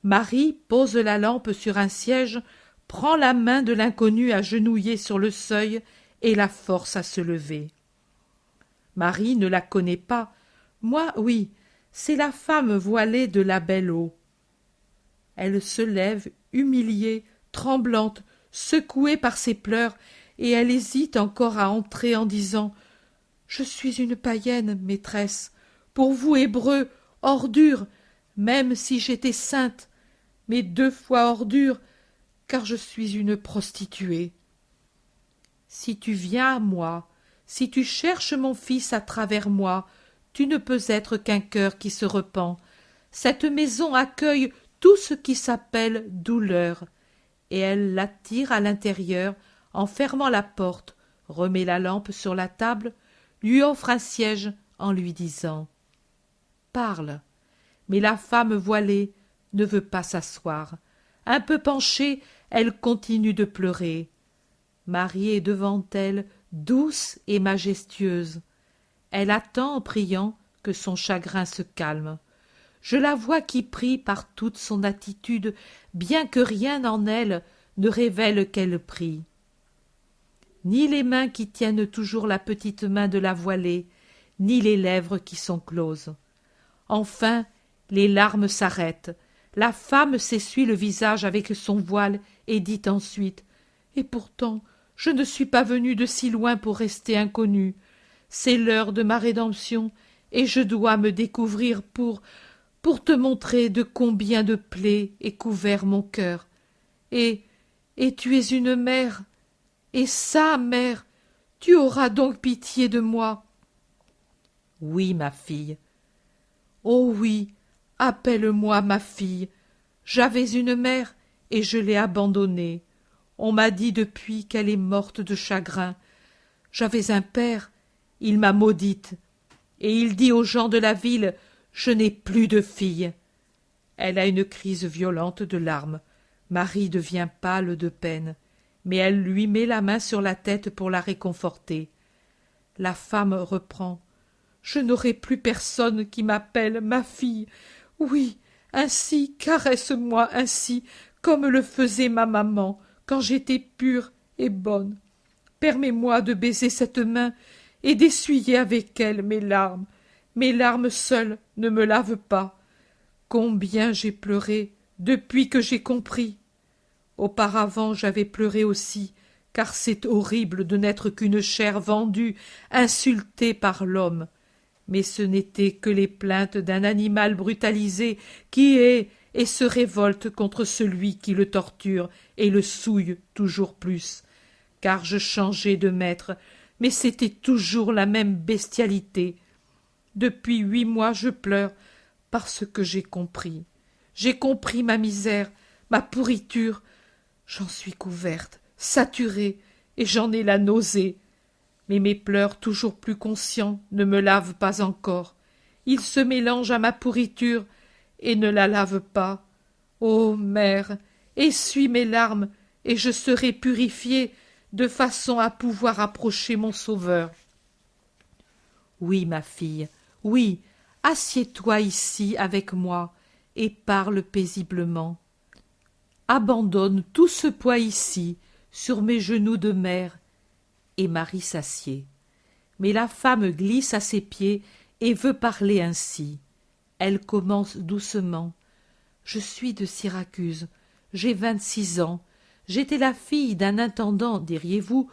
Marie pose la lampe sur un siège, prend la main de l'inconnu agenouillée sur le seuil et la force à se lever. Marie ne la connaît pas. Moi, oui, c'est la femme voilée de la Belle Eau. Elle se lève, humiliée, tremblante, secouée par ses pleurs, et elle hésite encore à entrer en disant « Je suis une païenne, maîtresse, pour vous Hébreux, ordure, même si j'étais sainte, mais 2 fois ordure, car je suis une prostituée. Si tu viens à moi, Si tu cherches mon fils à travers moi, tu ne peux être qu'un cœur qui se repent. Cette maison accueille tout ce qui s'appelle douleur. Et elle l'attire à l'intérieur, en fermant la porte, remet la lampe sur la table, lui offre un siège en lui disant « Parle ». Mais la femme voilée ne veut pas s'asseoir. Un peu penchée, elle continue de pleurer. Marie est devant elle, douce et majestueuse. Elle attend en priant que son chagrin se calme. Je la vois qui prie par toute son attitude, bien que rien en elle ne révèle qu'elle prie. Ni les mains qui tiennent toujours la petite main de la voilée, ni les lèvres qui sont closes. Enfin, les larmes s'arrêtent. La femme s'essuie le visage avec son voile et dit ensuite « Et pourtant, je ne suis pas venue de si loin pour rester inconnue. C'est l'heure de ma rédemption, et je dois me découvrir pour te montrer de combien de plaies est couvert mon cœur. Et tu es une mère, et sa mère, tu auras donc pitié de moi. » « Oui, ma fille. »« Oh oui, appelle-moi ma fille. J'avais une mère, et je l'ai abandonnée. On m'a dit depuis qu'elle est morte de chagrin. J'avais un père, il m'a maudite, et il dit aux gens de la ville « Je n'ai plus de fille. » Elle a une crise violente de larmes. Marie devient pâle de peine, mais elle lui met la main sur la tête pour la réconforter. La femme reprend « Je n'aurai plus personne qui m'appelle ma fille. Oui, ainsi, caresse-moi ainsi, comme le faisait ma maman, quand j'étais pure et bonne. Permets-moi de baiser cette main et d'essuyer avec elle mes larmes. Mes larmes seules ne me lavent pas. Combien j'ai pleuré depuis que j'ai compris. Auparavant j'avais pleuré aussi, car c'est horrible de n'être qu'une chair vendue, insultée par l'homme. Mais ce n'étaient que les plaintes d'un animal brutalisé qui hait et se révolte contre celui qui le torture et le souille toujours plus. Car je changeais de maître, mais c'était toujours la même bestialité. Depuis 8 mois je pleure parce que j'ai compris. J'ai compris ma misère, ma pourriture. J'en suis couverte, saturée, et j'en ai la nausée. Mais mes pleurs toujours plus conscients ne me lavent pas encore. Ils se mélangent à ma pourriture et ne la lavent pas. Ô mère, essuie mes larmes, et je serai purifiée de façon à pouvoir approcher mon Sauveur. Oui, ma fille, oui, assieds-toi ici avec moi et parle paisiblement. Abandonne tout ce poids ici, sur mes genoux de mère. Et Marie s'assied. Mais la femme glisse à ses pieds et veut parler ainsi. Elle commence doucement. « Je suis de Syracuse, j'ai 26 ans. J'étais la fille d'un intendant, diriez-vous.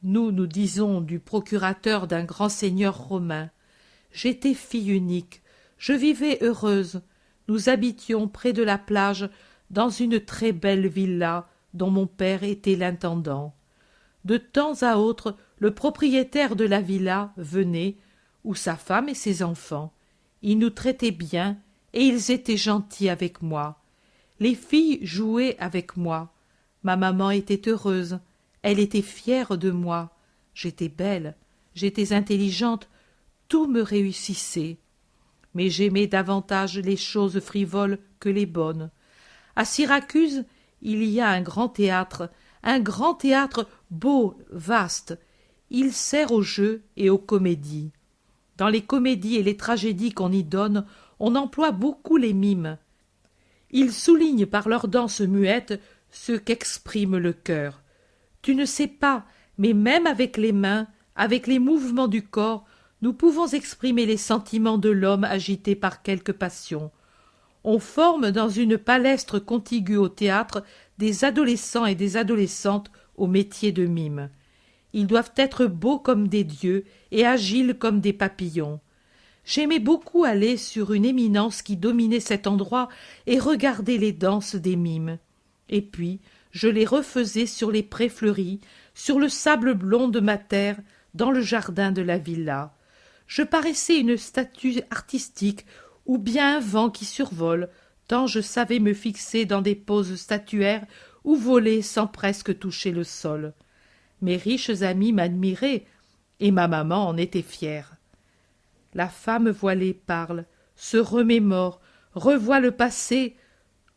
Nous disons du procurateur d'un grand seigneur romain. J'étais fille unique, je vivais heureuse. Nous habitions près de la plage, dans une très belle villa dont mon père était l'intendant. De temps à autre, le propriétaire de la villa venait, ou sa femme et ses enfants. Ils nous traitaient bien, et ils étaient gentils avec moi. Les filles jouaient avec moi. Ma maman était heureuse, elle était fière de moi. J'étais belle, j'étais intelligente, tout me réussissait. Mais j'aimais davantage les choses frivoles que les bonnes. À Syracuse, il y a un grand théâtre beau, vaste. Il sert aux jeux et aux comédies. Dans les comédies et les tragédies qu'on y donne, on emploie beaucoup les mimes. Ils soulignent par leur danse muette ce qu'exprime le cœur. Tu ne sais pas, mais même avec les mains, avec les mouvements du corps, nous pouvons exprimer les sentiments de l'homme agité par quelque passion. On forme dans une palestre contiguë au théâtre des adolescents et des adolescentes au métier de mime. Ils doivent être beaux comme des dieux et agiles comme des papillons. J'aimais beaucoup aller sur une éminence qui dominait cet endroit et regarder les danses des mimes. Et puis, je les refaisais sur les prés fleuris, sur le sable blond de ma terre, dans le jardin de la villa. Je paraissais une statue artistique ou bien un vent qui survole, tant je savais me fixer dans des poses statuaires ou voler sans presque toucher le sol. Mes riches amis m'admiraient, et ma maman en était fière. La femme voilée parle, se remémore, revoit le passé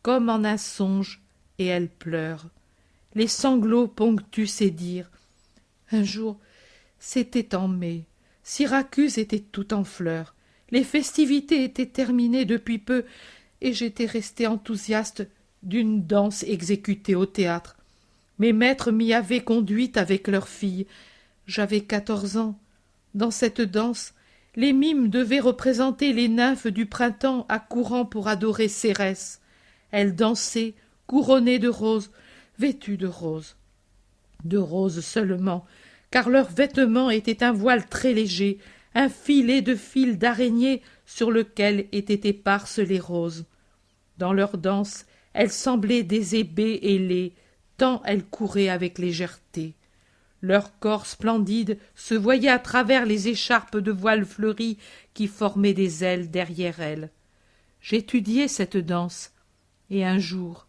comme en un songe, et elle pleure. Les sanglots ponctuent ses dires. Un jour, c'était en mai, Syracuse était tout en fleurs, les festivités étaient terminées depuis peu, et j'étais resté enthousiaste d'une danse exécutée au théâtre. Mes maîtres m'y avaient conduite avec leurs filles. J'avais 14 ans. Dans cette danse, les mimes devaient représenter les nymphes du printemps accourant pour adorer Cérès. Elles dansaient, couronnées de roses, vêtues de roses. De roses seulement, car leurs vêtements étaient un voile très léger, un filet de fil d'araignée sur lequel étaient éparses les roses. Dans leur danse, elles semblaient des ébés ailés, tant elles couraient avec légèreté. Leur corps splendide se voyait à travers les écharpes de voile fleuries qui formaient des ailes derrière elles. J'étudiais cette danse, et un jour,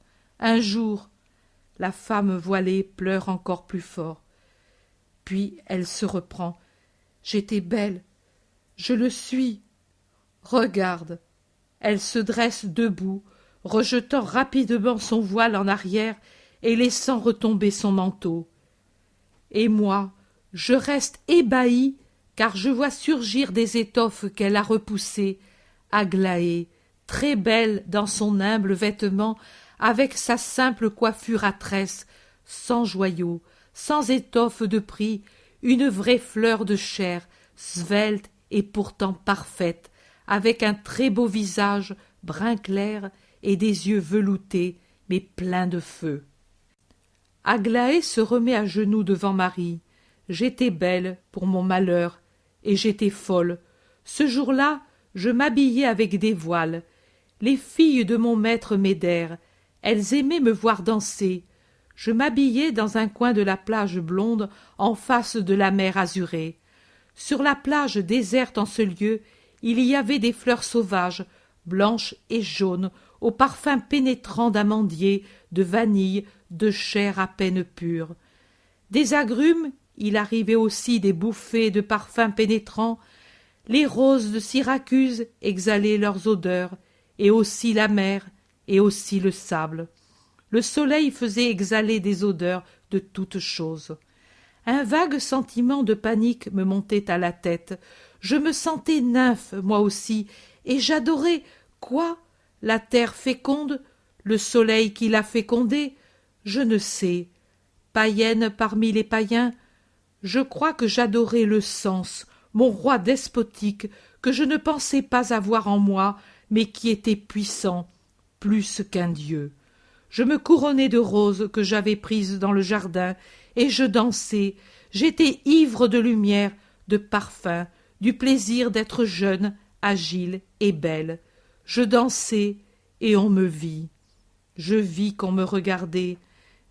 la femme voilée pleure encore plus fort. Puis elle se reprend. J'étais belle, je le suis. Regarde. Elle se dresse debout, rejetant rapidement son voile en arrière et laissant retomber son manteau. Et moi, je reste ébahi, car je vois surgir des étoffes qu'elle a repoussées, Aglaé, très belle dans son humble vêtement, avec sa simple coiffure à tresses, sans joyaux, sans étoffe de prix, une vraie fleur de chair, svelte et pourtant parfaite, avec un très beau visage, brun clair, et des yeux veloutés, mais pleins de feu. Aglaé se remet à genoux devant Marie. J'étais belle pour mon malheur, et j'étais folle. Ce jour-là, je m'habillai avec des voiles. Les filles de mon maître m'aidèrent. Elles aimaient me voir danser. Je m'habillai dans un coin de la plage blonde, en face de la mer azurée. Sur la plage déserte en ce lieu, il y avait des fleurs sauvages, blanches et jaunes, au parfum pénétrant d'amandier, de vanille, de chair à peine pure. Des agrumes, il arrivait aussi des bouffées de parfums pénétrants. Les roses de Syracuse exhalaient leurs odeurs, et aussi la mer, et aussi le sable. Le soleil faisait exhaler des odeurs de toutes choses. Un vague sentiment de panique me montait à la tête. Je me sentais nymphe, moi aussi, et j'adorais, quoi, la terre féconde, le soleil qui l'a fécondée, je ne sais. Païenne parmi les païens, je crois que j'adorais le sens, mon roi despotique, que je ne pensais pas avoir en moi, mais qui était puissant, plus qu'un dieu. Je me couronnais de roses que j'avais prises dans le jardin, et je dansais. J'étais ivre de lumière, de parfum, du plaisir d'être jeune, agile et belle. Je dansais, et on me vit. Je vis qu'on me regardait,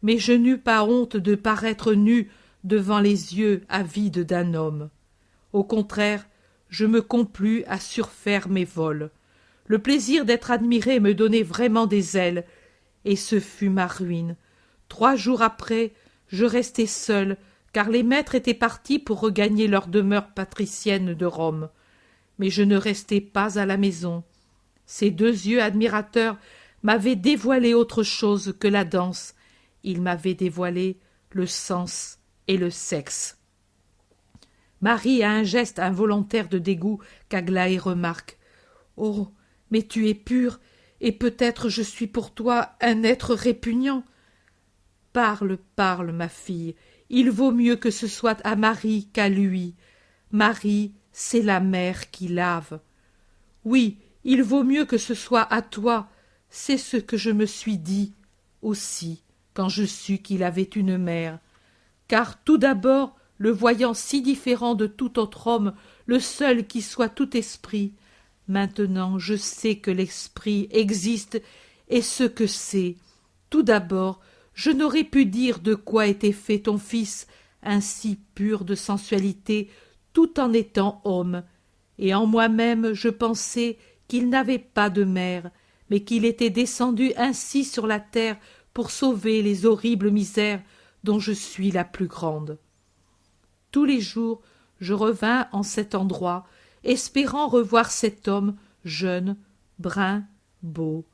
mais je n'eus pas honte de paraître nue devant les yeux avides d'un homme. Au contraire, je me complus à surfaire mes vols. Le plaisir d'être admirée me donnait vraiment des ailes, et ce fut ma ruine. 3 jours après, je restai seule, car les maîtres étaient partis pour regagner leur demeure patricienne de Rome. Mais je ne restai pas à la maison. Ces 2 yeux admirateurs m'avaient dévoilé autre chose que la danse. Ils m'avaient dévoilé le sens et le sexe. Marie a un geste involontaire de dégoût qu'Aglaé remarque. « Oh, mais tu es pure, et peut-être je suis pour toi un être répugnant. » « Parle, parle, ma fille, il vaut mieux que ce soit à Marie qu'à lui. Marie, c'est la mère qui lave. Oui, il vaut mieux que ce soit à toi, c'est ce que je me suis dit aussi quand je sus qu'il avait une mère. Car tout d'abord, le voyant si différent de tout autre homme, le seul qui soit tout esprit, maintenant je sais que l'esprit existe et ce que c'est. Tout d'abord, je n'aurais pu dire de quoi était fait ton fils, ainsi pur de sensualité, tout en étant homme, et en moi-même je pensais qu'il n'avait pas de mère, mais qu'il était descendu ainsi sur la terre pour sauver les horribles misères dont je suis la plus grande. Tous les jours je revins en cet endroit, espérant revoir cet homme jeune, brun, beau.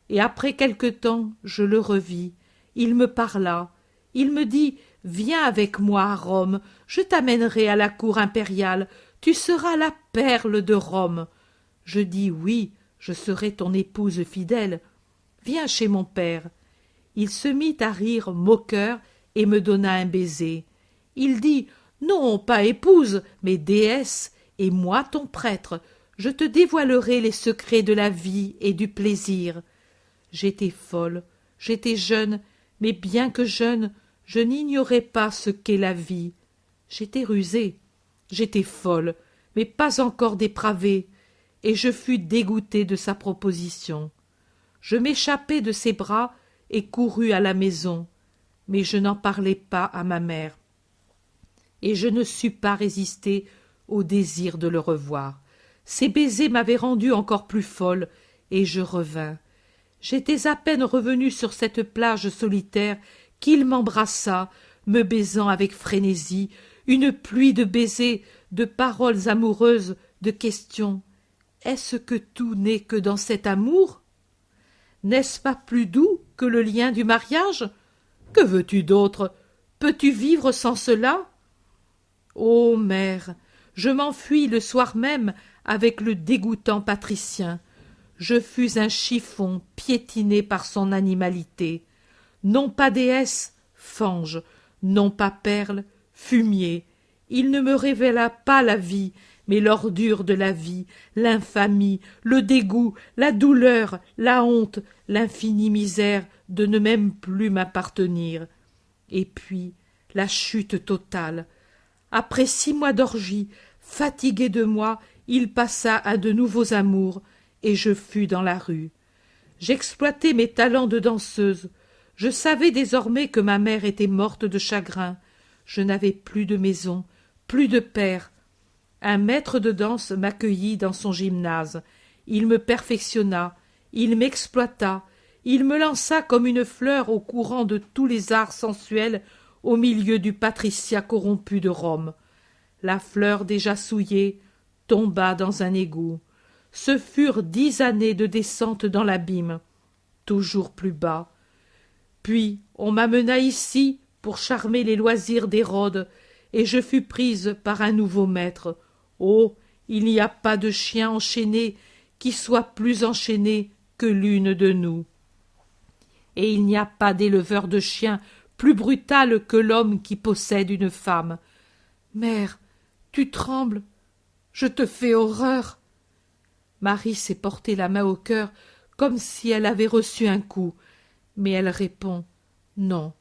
Et après quelque temps je le revis. Il me parla. Il me dit « Viens avec moi à Rome, je t'amènerai à la cour impériale, tu seras la perle de Rome. » Je dis « Oui, je serai ton épouse fidèle. Viens chez mon père. » Il se mit à rire moqueur et me donna un baiser. Il dit « Non, pas épouse, mais déesse, et moi ton prêtre. Je te dévoilerai les secrets de la vie et du plaisir. » J'étais folle, j'étais jeune, mais bien que jeune, je n'ignorais pas ce qu'est la vie. J'étais rusée, j'étais folle, mais pas encore dépravée, et je fus dégoûtée de sa proposition. Je m'échappai de ses bras et courus à la maison, mais je n'en parlai pas à ma mère. Et je ne sus pas résister au désir de le revoir. Ses baisers m'avaient rendue encore plus folle, et je revins. J'étais à peine revenue sur cette plage solitaire qu'il m'embrassa, me baisant avec frénésie, une pluie de baisers, de paroles amoureuses, de questions. Est-ce que tout n'est que dans cet amour? N'est-ce pas plus doux que le lien du mariage? Que veux-tu d'autre? Peux-tu vivre sans cela? Ô mère, je m'enfuis le soir même avec le dégoûtant patricien. Je fus un chiffon piétiné par son animalité. Non pas déesse, fange, non pas perle, fumier. Il ne me révéla pas la vie, mais l'ordure de la vie, l'infamie, le dégoût, la douleur, la honte, l'infinie misère de ne même plus m'appartenir. Et puis la chute totale. Après 6 mois d'orgie, fatigué de moi, il passa à de nouveaux amours, et je fus dans la rue. J'exploitai mes talents de danseuse. Je savais désormais que ma mère était morte de chagrin. Je n'avais plus de maison, plus de père. Un maître de danse m'accueillit dans son gymnase. Il me perfectionna, il m'exploita, il me lança comme une fleur au courant de tous les arts sensuels au milieu du patriciat corrompu de Rome. La fleur déjà souillée tomba dans un égout. Ce furent 10 années de descente dans l'abîme, toujours plus bas. Puis on m'amena ici pour charmer les loisirs d'Hérode, et je fus prise par un nouveau maître. Oh, il n'y a pas de chien enchaîné qui soit plus enchaîné que l'une de nous. Et il n'y a pas d'éleveur de chiens plus brutal que l'homme qui possède une femme. Mère, tu trembles, je te fais horreur. Marie s'est porté la main au cœur comme si elle avait reçu un coup, mais elle répond « Non,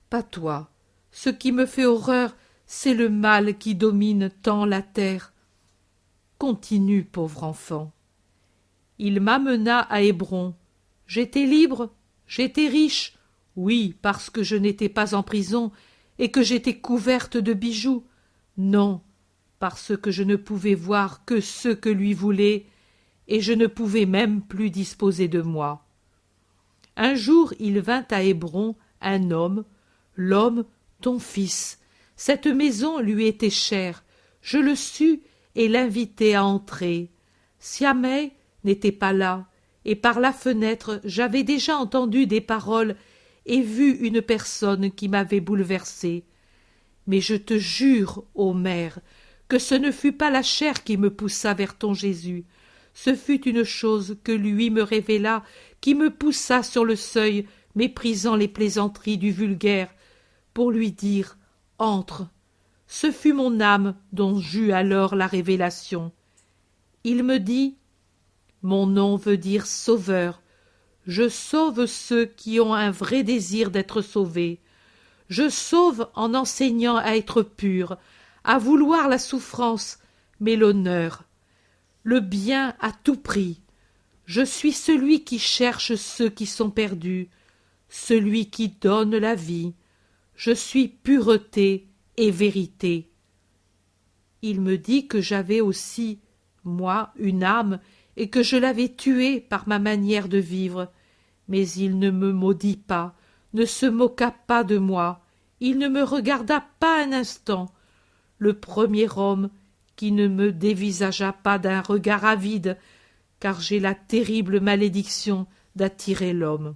pas toi. Ce qui me fait horreur, c'est le mal qui domine tant la terre. » Continue, pauvre enfant. Il m'amena à Hébron. J'étais libre, j'étais riche, oui, parce que je n'étais pas en prison et que j'étais couverte de bijoux. Non, parce que je ne pouvais voir que ceux que lui voulait, et je ne pouvais même plus disposer de moi. Un jour il vint à Hébron un homme, l'homme ton fils. Cette maison lui était chère, je le sus et l'invitai à entrer. Siamais n'était pas là, et par la fenêtre j'avais déjà entendu des paroles et vu une personne qui m'avait bouleversée. Mais je te jure, ô mère, que ce ne fut pas la chair qui me poussa vers ton Jésus. Ce fut une chose que lui me révéla, qui me poussa sur le seuil, méprisant les plaisanteries du vulgaire, pour lui dire « Entre ». Ce fut mon âme dont j'eus alors la révélation. Il me dit « Mon nom veut dire sauveur. Je sauve ceux qui ont un vrai désir d'être sauvés. Je sauve en enseignant à être pur, à vouloir la souffrance, mais l'honneur. Le bien à tout prix. Je suis celui qui cherche ceux qui sont perdus, celui qui donne la vie. Je suis pureté et vérité. Il me dit que j'avais aussi, moi, une âme, et que je l'avais tuée par ma manière de vivre, mais il ne me maudit pas, ne se moqua pas de moi, il ne me regarda pas un instant, le premier homme qui ne me dévisagea pas d'un regard avide, car j'ai la terrible malédiction d'attirer l'homme.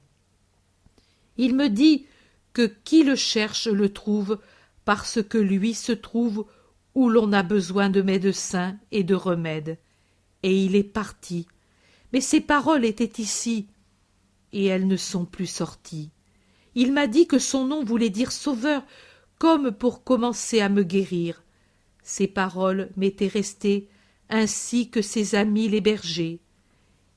Il me dit que qui le cherche le trouve, parce que lui se trouve où l'on a besoin de médecins et de remèdes. Et il est parti. Mais ses paroles étaient ici, et elles ne sont plus sorties. Il m'a dit que son nom voulait dire sauveur, comme pour commencer à me guérir. Ces paroles m'étaient restées, ainsi que ses amis les bergers.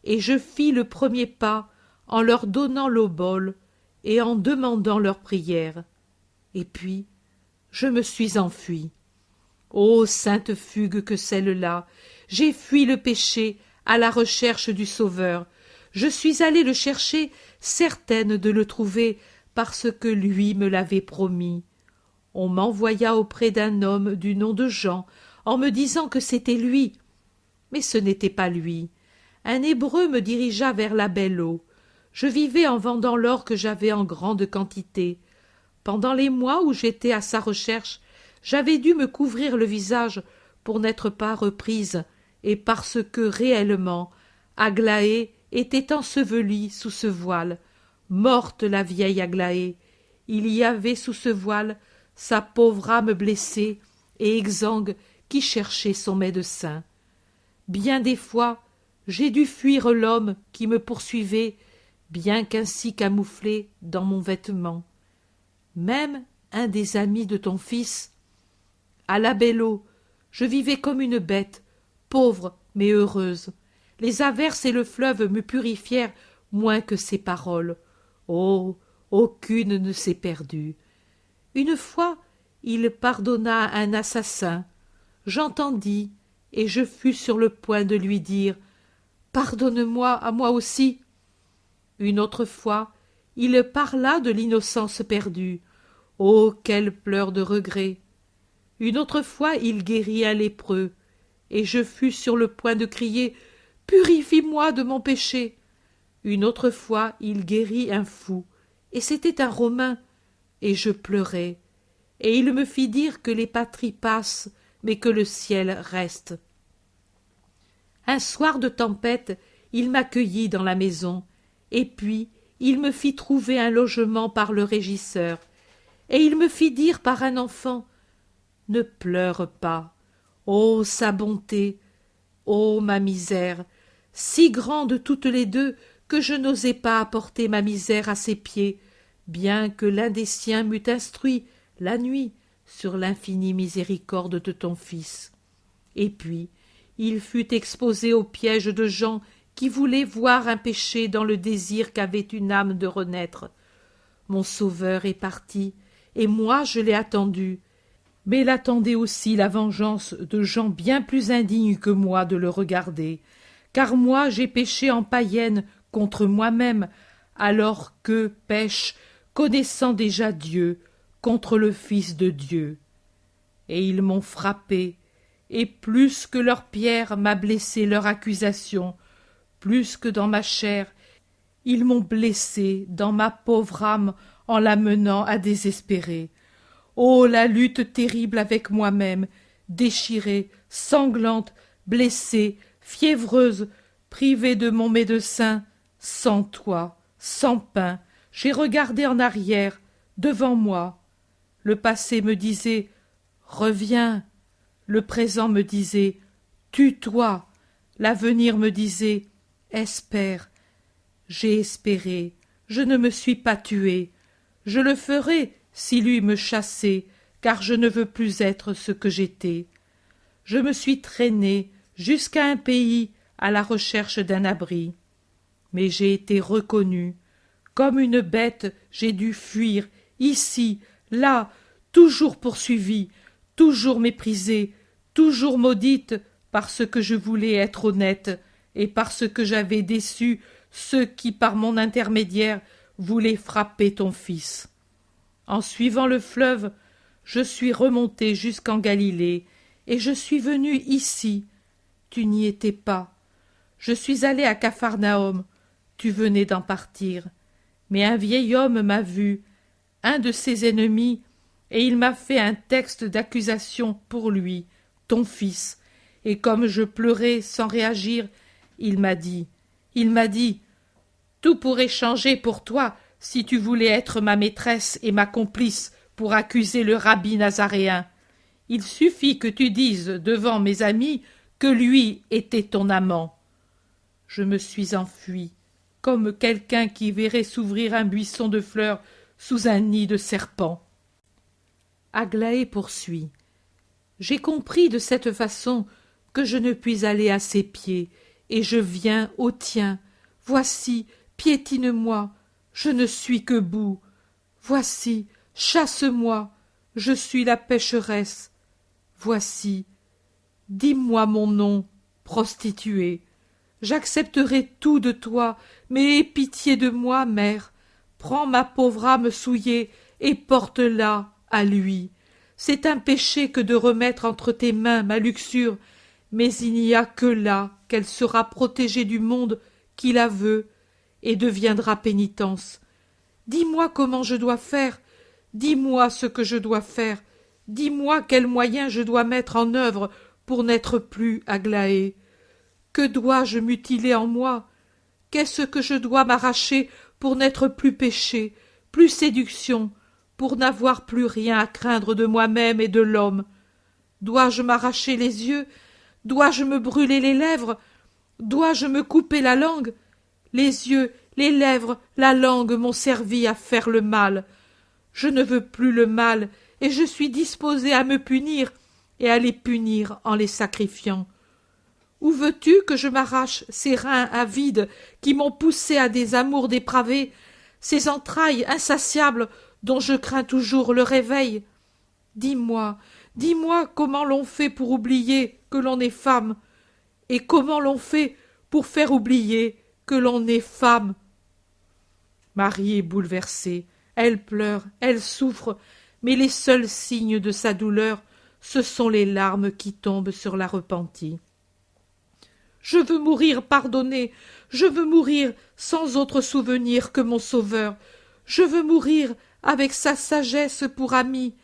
Et je fis le premier pas en leur donnant l'obole et en demandant leur prière. Et puis, je me suis enfui. Ô sainte fugue que celle-là! J'ai fui le péché à la recherche du Sauveur. Je suis allée le chercher, certaine de le trouver, parce que lui me l'avait promis. On m'envoya auprès d'un homme du nom de Jean, en me disant que c'était lui. Mais ce n'était pas lui. Un Hébreu me dirigea vers la belle eau. Je vivais en vendant l'or que j'avais en grande quantité. Pendant les mois où j'étais à sa recherche, j'avais dû me couvrir le visage pour n'être pas reprise, et parce que réellement Aglaé était ensevelie sous ce voile, morte la vieille Aglaé. Il y avait sous ce voile sa pauvre âme blessée et exsangue qui cherchait son médecin. Bien des fois, j'ai dû fuir l'homme qui me poursuivait, bien qu'ainsi camouflé dans mon vêtement. Même un des amis de ton fils. À la belle eau, je vivais comme une bête, pauvre mais heureuse. Les averses et le fleuve me purifièrent moins que ces paroles. Oh, aucune ne s'est perdue. Une fois, il pardonna à un assassin. J'entendis, et je fus sur le point de lui dire « Pardonne-moi à moi aussi ». Une autre fois, il parla de l'innocence perdue. Oh, quels pleurs de regret! Une autre fois, il guérit un lépreux, et je fus sur le point de crier « Purifie-moi de mon péché ». Une autre fois, il guérit un fou, et c'était un Romain, et je pleurais, et il me fit dire que les patries passent, mais que le ciel reste. Un soir de tempête, il m'accueillit dans la maison, et puis il me fit trouver un logement par le régisseur, et il me fit dire par un enfant « Ne pleure pas, ô sa bonté, ô ma misère, si grande toutes les deux que je n'osais pas apporter ma misère à ses pieds, bien que l'un des siens m'eût instruit la nuit sur l'infinie miséricorde de ton Fils. » Et puis il fut exposé au piège de gens qui voulaient voir un péché dans le désir qu'avait une âme de renaître. Mon Sauveur est parti, et moi je l'ai attendu, mais l'attendait aussi la vengeance de gens bien plus indignes que moi de le regarder, car moi j'ai péché en païenne contre moi-même, alors qu'eux pêchent, connaissant déjà Dieu, contre le Fils de Dieu. Et ils m'ont frappé, et plus que leur pierre m'a blessé leur accusation, plus que dans ma chair, ils m'ont blessé dans ma pauvre âme en la menant à désespérer. Oh, la lutte terrible avec moi-même, déchirée, sanglante, blessée, fiévreuse, privée de mon médecin, sans toi, sans pain, j'ai regardé en arrière, devant moi. Le passé me disait « Reviens », le présent me disait « Tue-toi », l'avenir me disait « Espère ». J'ai espéré, je ne me suis pas tué. Je le ferai si lui me chassait, car je ne veux plus être ce que j'étais. Je me suis traîné jusqu'à un pays à la recherche d'un abri. Mais j'ai été reconnu. Comme une bête, j'ai dû fuir, ici, là, toujours poursuivie, toujours méprisée, toujours maudite, parce que je voulais être honnête, et parce que j'avais déçu ceux qui, par mon intermédiaire, voulaient frapper ton fils. En suivant le fleuve, Je suis remonté jusqu'en Galilée, et je suis venu ici. Tu n'y étais pas. Je suis allé à Capharnaüm. Tu venais d'en partir. Mais un vieil homme m'a vu, un de ses ennemis, et il m'a fait un texte d'accusation pour lui, ton fils. Et comme je pleurais sans réagir, il m'a dit, tout pourrait changer pour toi si tu voulais être ma maîtresse et ma complice pour accuser le rabbi nazaréen. Il suffit que tu dises devant mes amis que lui était ton amant. Je me suis enfui, comme quelqu'un qui verrait s'ouvrir un buisson de fleurs sous un nid de serpents. Aglaé poursuit. J'ai compris de cette façon que je ne puis aller à ses pieds, et je viens aux tiens. Voici, piétine-moi, je ne suis que boue. Voici, chasse-moi, je suis la pécheresse. Voici, dis-moi mon nom, prostituée. J'accepterai tout de toi, mais aie pitié de moi, mère. Prends ma pauvre âme souillée et porte-la à lui. C'est un péché que de remettre entre tes mains ma luxure, mais il n'y a que là qu'elle sera protégée du monde qui la veut et deviendra pénitence. Dis-moi comment je dois faire, dis-moi ce que je dois faire, dis-moi quels moyens je dois mettre en œuvre pour n'être plus Aglaé. Que dois-je mutiler en moi? Qu'est-ce que je dois m'arracher pour n'être plus péché, plus séduction, pour n'avoir plus rien à craindre de moi-même et de l'homme? Dois-je m'arracher les yeux? Dois-je me brûler les lèvres? Dois-je me couper la langue? Les yeux, les lèvres, la langue m'ont servi à faire le mal. Je ne veux plus le mal, et je suis disposé à me punir, et à les punir en les sacrifiant. Où veux-tu que je m'arrache ces reins avides qui m'ont poussé à des amours dépravés, ces entrailles insatiables dont je crains toujours le réveil? Dis-moi, dis-moi comment l'on fait pour oublier que l'on est femme, et comment l'on fait pour faire oublier que l'on est femme. Marie est bouleversée, elle pleure, elle souffre, mais les seuls signes de sa douleur, ce sont les larmes qui tombent sur la repentie. Je veux mourir pardonnée, je veux mourir sans autre souvenir que mon Sauveur, je veux mourir avec sa sagesse pour ami,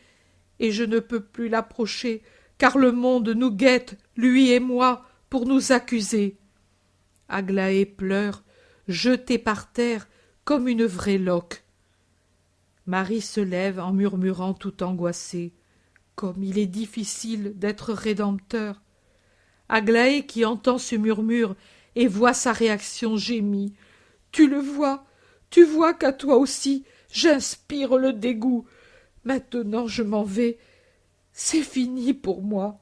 et je ne peux plus l'approcher, car le monde nous guette, lui et moi, pour nous accuser. Aglaé pleure, jetée par terre comme une vraie loque. Marie se lève en murmurant tout angoissée. Comme il est difficile d'être rédempteur. Aglaé, qui entend ce murmure et voit sa réaction, gémit. Tu le vois, tu vois qu'à toi aussi j'inspire le dégoût. Maintenant je m'en vais. C'est fini pour moi.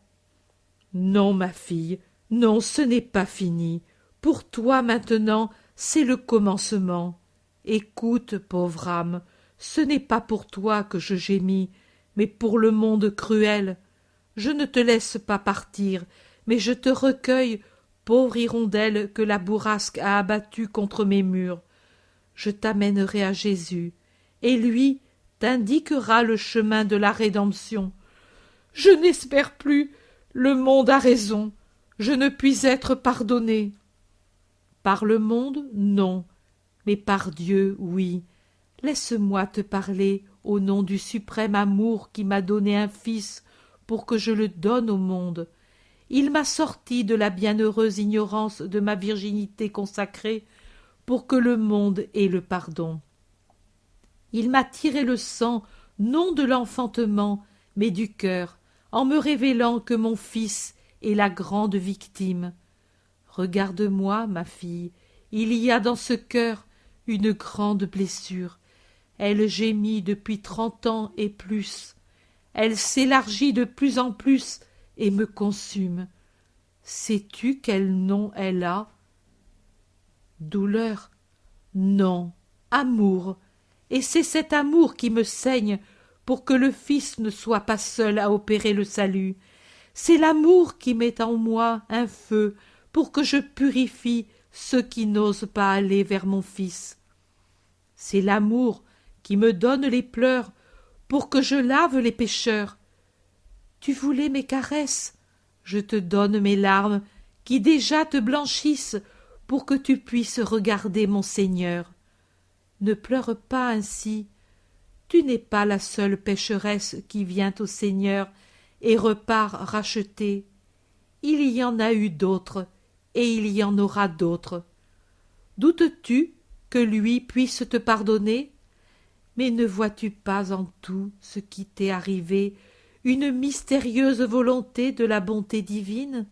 Non, ma fille, non, ce n'est pas fini. Pour toi maintenant, c'est le commencement. Écoute, pauvre âme, ce n'est pas pour toi que je gémis, mais pour le monde cruel. Je ne te laisse pas partir, mais je te recueille, pauvre hirondelle que la bourrasque a abattue contre mes murs. Je t'amènerai à Jésus, et lui t'indiquera le chemin de la rédemption. Je n'espère plus, le monde a raison, je ne puis être pardonnée. Par le monde, non, mais par Dieu, oui. Laisse-moi te parler au nom du suprême amour qui m'a donné un fils pour que je le donne au monde. Il m'a sorti de la bienheureuse ignorance de ma virginité consacrée pour que le monde ait le pardon. Il m'a tiré le sang, non de l'enfantement, mais du cœur, en me révélant que mon fils est la grande victime. Regarde-moi, ma fille, il y a dans ce cœur une grande blessure. Elle gémit depuis 30 ans et plus. Elle s'élargit de plus en plus et me consume. Sais-tu quel nom elle a? Douleur? Non, amour. Et c'est cet amour qui me saigne pour que le Fils ne soit pas seul à opérer le salut. C'est l'amour qui met en moi un feu pour que je purifie ceux qui n'osent pas aller vers mon Fils. C'est l'amour qui me donne les pleurs pour que je lave les pécheurs. Tu voulais mes caresses, je te donne mes larmes qui déjà te blanchissent pour que tu puisses regarder mon Seigneur. Ne pleure pas ainsi, tu n'es pas la seule pécheresse qui vient au Seigneur et repart rachetée. Il y en a eu d'autres, et il y en aura d'autres. Doutes-tu que lui puisse te pardonner? Mais ne vois-tu pas en tout ce qui t'est arrivé une mystérieuse volonté de la bonté divine?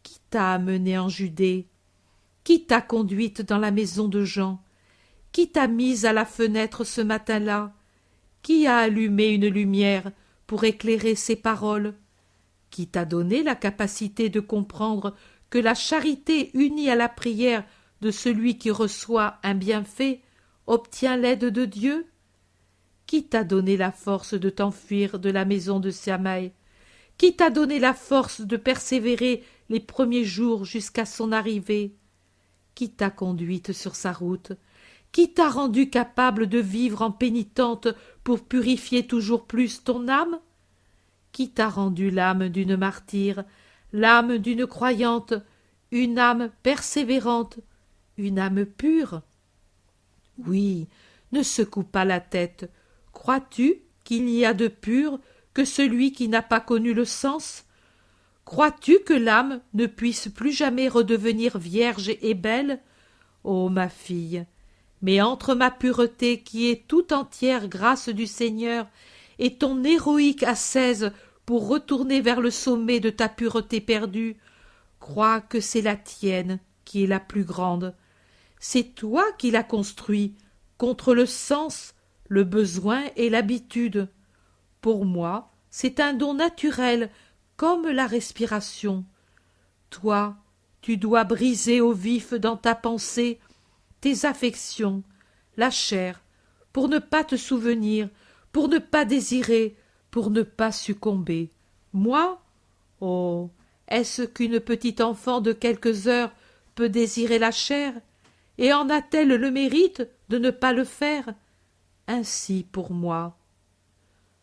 Qui t'a amené en Judée? Qui t'a conduite dans la maison de Jean? Qui t'a mise à la fenêtre ce matin-là? Qui a allumé une lumière pour éclairer ses paroles? Qui t'a donné la capacité de comprendre que la charité unie à la prière de celui qui reçoit un bienfait obtient l'aide de Dieu? Qui t'a donné la force de t'enfuir de la maison de Samaï? Qui t'a donné la force de persévérer les premiers jours jusqu'à son arrivée? Qui t'a conduite sur sa route? Qui t'a rendu capable de vivre en pénitente pour purifier toujours plus ton âme? Qui t'a rendu l'âme d'une martyre, l'âme d'une croyante, une âme persévérante, une âme pure? Oui, ne secoue pas la tête. Crois-tu qu'il n'y a de pur que celui qui n'a pas connu le sens? Crois-tu que l'âme ne puisse plus jamais redevenir vierge et belle? Ô ma fille, mais entre ma pureté qui est tout entière grâce du Seigneur et ton héroïque ascèse pour retourner vers le sommet de ta pureté perdue, crois que c'est la tienne qui est la plus grande. C'est toi qui l'as construit contre le sens, le besoin et l'habitude. Pour moi, c'est un don naturel, comme la respiration. Toi, tu dois briser au vif dans ta pensée tes affections, la chair, pour ne pas te souvenir, pour ne pas désirer, pour ne pas succomber. Moi? Oh, est-ce qu'une petite enfant de quelques heures peut désirer la chair? Et en a-t-elle le mérite de ne pas le faire? Ainsi pour moi.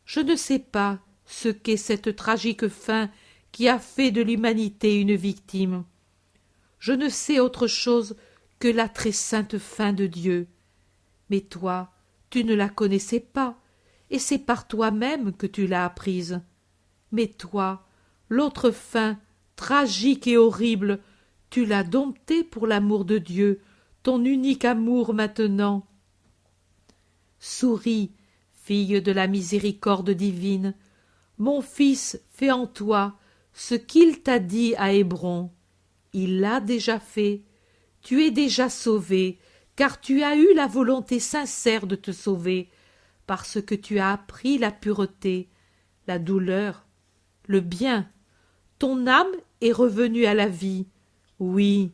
Je ne sais pas ce qu'est cette tragique fin qui a fait de l'humanité une victime. Je ne sais autre chose que la très sainte fin de Dieu. Mais toi, tu ne la connaissais pas, et c'est par toi-même que tu l'as apprise. Mais toi, l'autre fin, tragique et horrible, tu l'as domptée pour l'amour de Dieu, ton unique amour maintenant. Souris, fille de la miséricorde divine, mon fils fait en toi ce qu'il t'a dit à Hébron. Il l'a déjà fait. Tu es déjà sauvé, car tu as eu la volonté sincère de te sauver, parce que tu as appris la pureté, la douleur, le bien. Ton âme est revenue à la vie. Oui,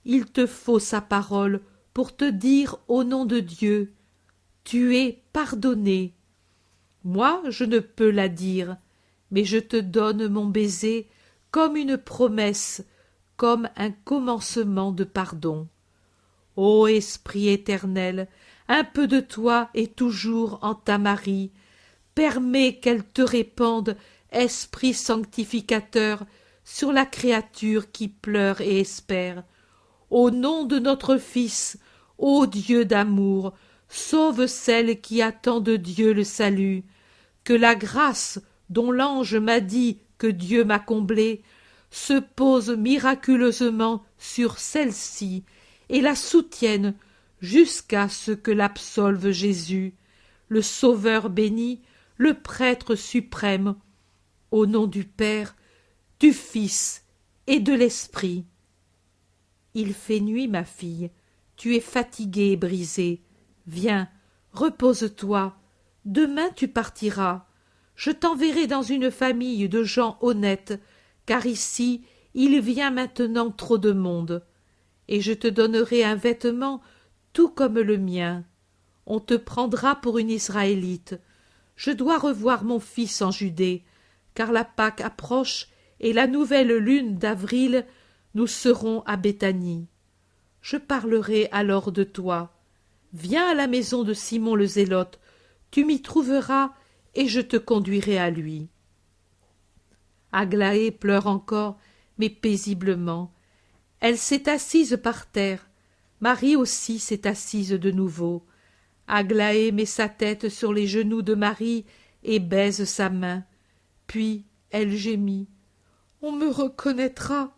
il te faut sa parole pour te dire au nom de Dieu, tu es pardonné. Moi, je ne peux la dire, mais je te donne mon baiser comme une promesse, comme un commencement de pardon. Ô Esprit éternel, un peu de toi est toujours en ta Marie. Permets qu'elle te répande, Esprit sanctificateur, sur la créature qui pleure et espère. Au nom de notre Fils, ô Dieu d'amour, sauve celle qui attend de Dieu le salut. Que la grâce dont l'ange m'a dit que Dieu m'a comblée se pose miraculeusement sur celle-ci et la soutienne jusqu'à ce que l'absolve Jésus, le Sauveur béni, le Prêtre suprême, au nom du Père, du Fils et de l'Esprit. Il fait nuit, ma fille, tu es fatiguée et brisée. Viens, repose-toi, demain tu partiras. Je t'enverrai dans une famille de gens honnêtes, car ici il vient maintenant trop de monde. Et je te donnerai un vêtement tout comme le mien. On te prendra pour une Israélite. Je dois revoir mon fils en Judée, car la Pâque approche, et la nouvelle lune d'avril, nous serons à Béthanie. Je parlerai alors de toi. Viens à la maison de Simon le Zélote, Tu m'y trouveras, et je te conduirai à lui. » Aglaé pleure encore, mais paisiblement. Elle s'est assise par terre. Marie aussi s'est assise de nouveau. Aglaé met sa tête sur les genoux de Marie et baise sa main. Puis elle gémit. « On me reconnaîtra. »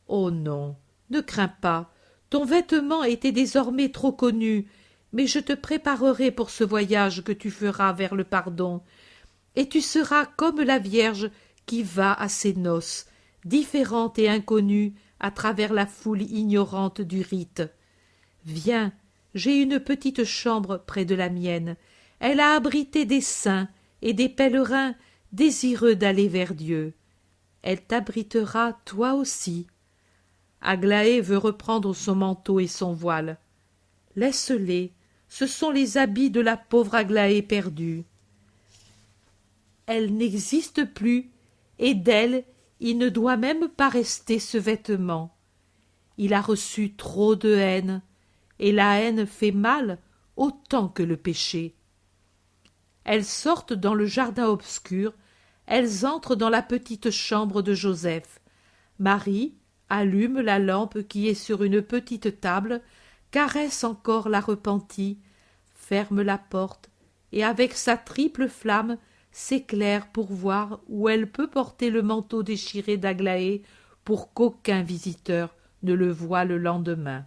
« Oh non, ne crains pas. Ton vêtement était désormais trop connu, mais je te préparerai pour ce voyage que tu feras vers le pardon, et tu seras comme la Vierge qui va à ses noces, différente et inconnue à travers la foule ignorante du rite. Viens, j'ai une petite chambre près de la mienne. Elle a abrité des saints et des pèlerins désireux d'aller vers Dieu. Elle t'abritera toi aussi. » Aglaé veut reprendre son manteau et son voile. « Laisse-les, ce sont les habits de la pauvre Aglaé perdue. Elle n'existe plus, et d'elle il ne doit même pas rester ce vêtement. Il a reçu trop de haine, et la haine fait mal autant que le péché. » Elles sortent dans le jardin obscur, elles entrent dans la petite chambre de Joseph. Marie allume la lampe qui est sur une petite table, caresse encore la repentie, ferme la porte, et avec sa triple flamme s'éclaire pour voir où elle peut porter le manteau déchiré d'Aglaé pour qu'aucun visiteur ne le voie le lendemain.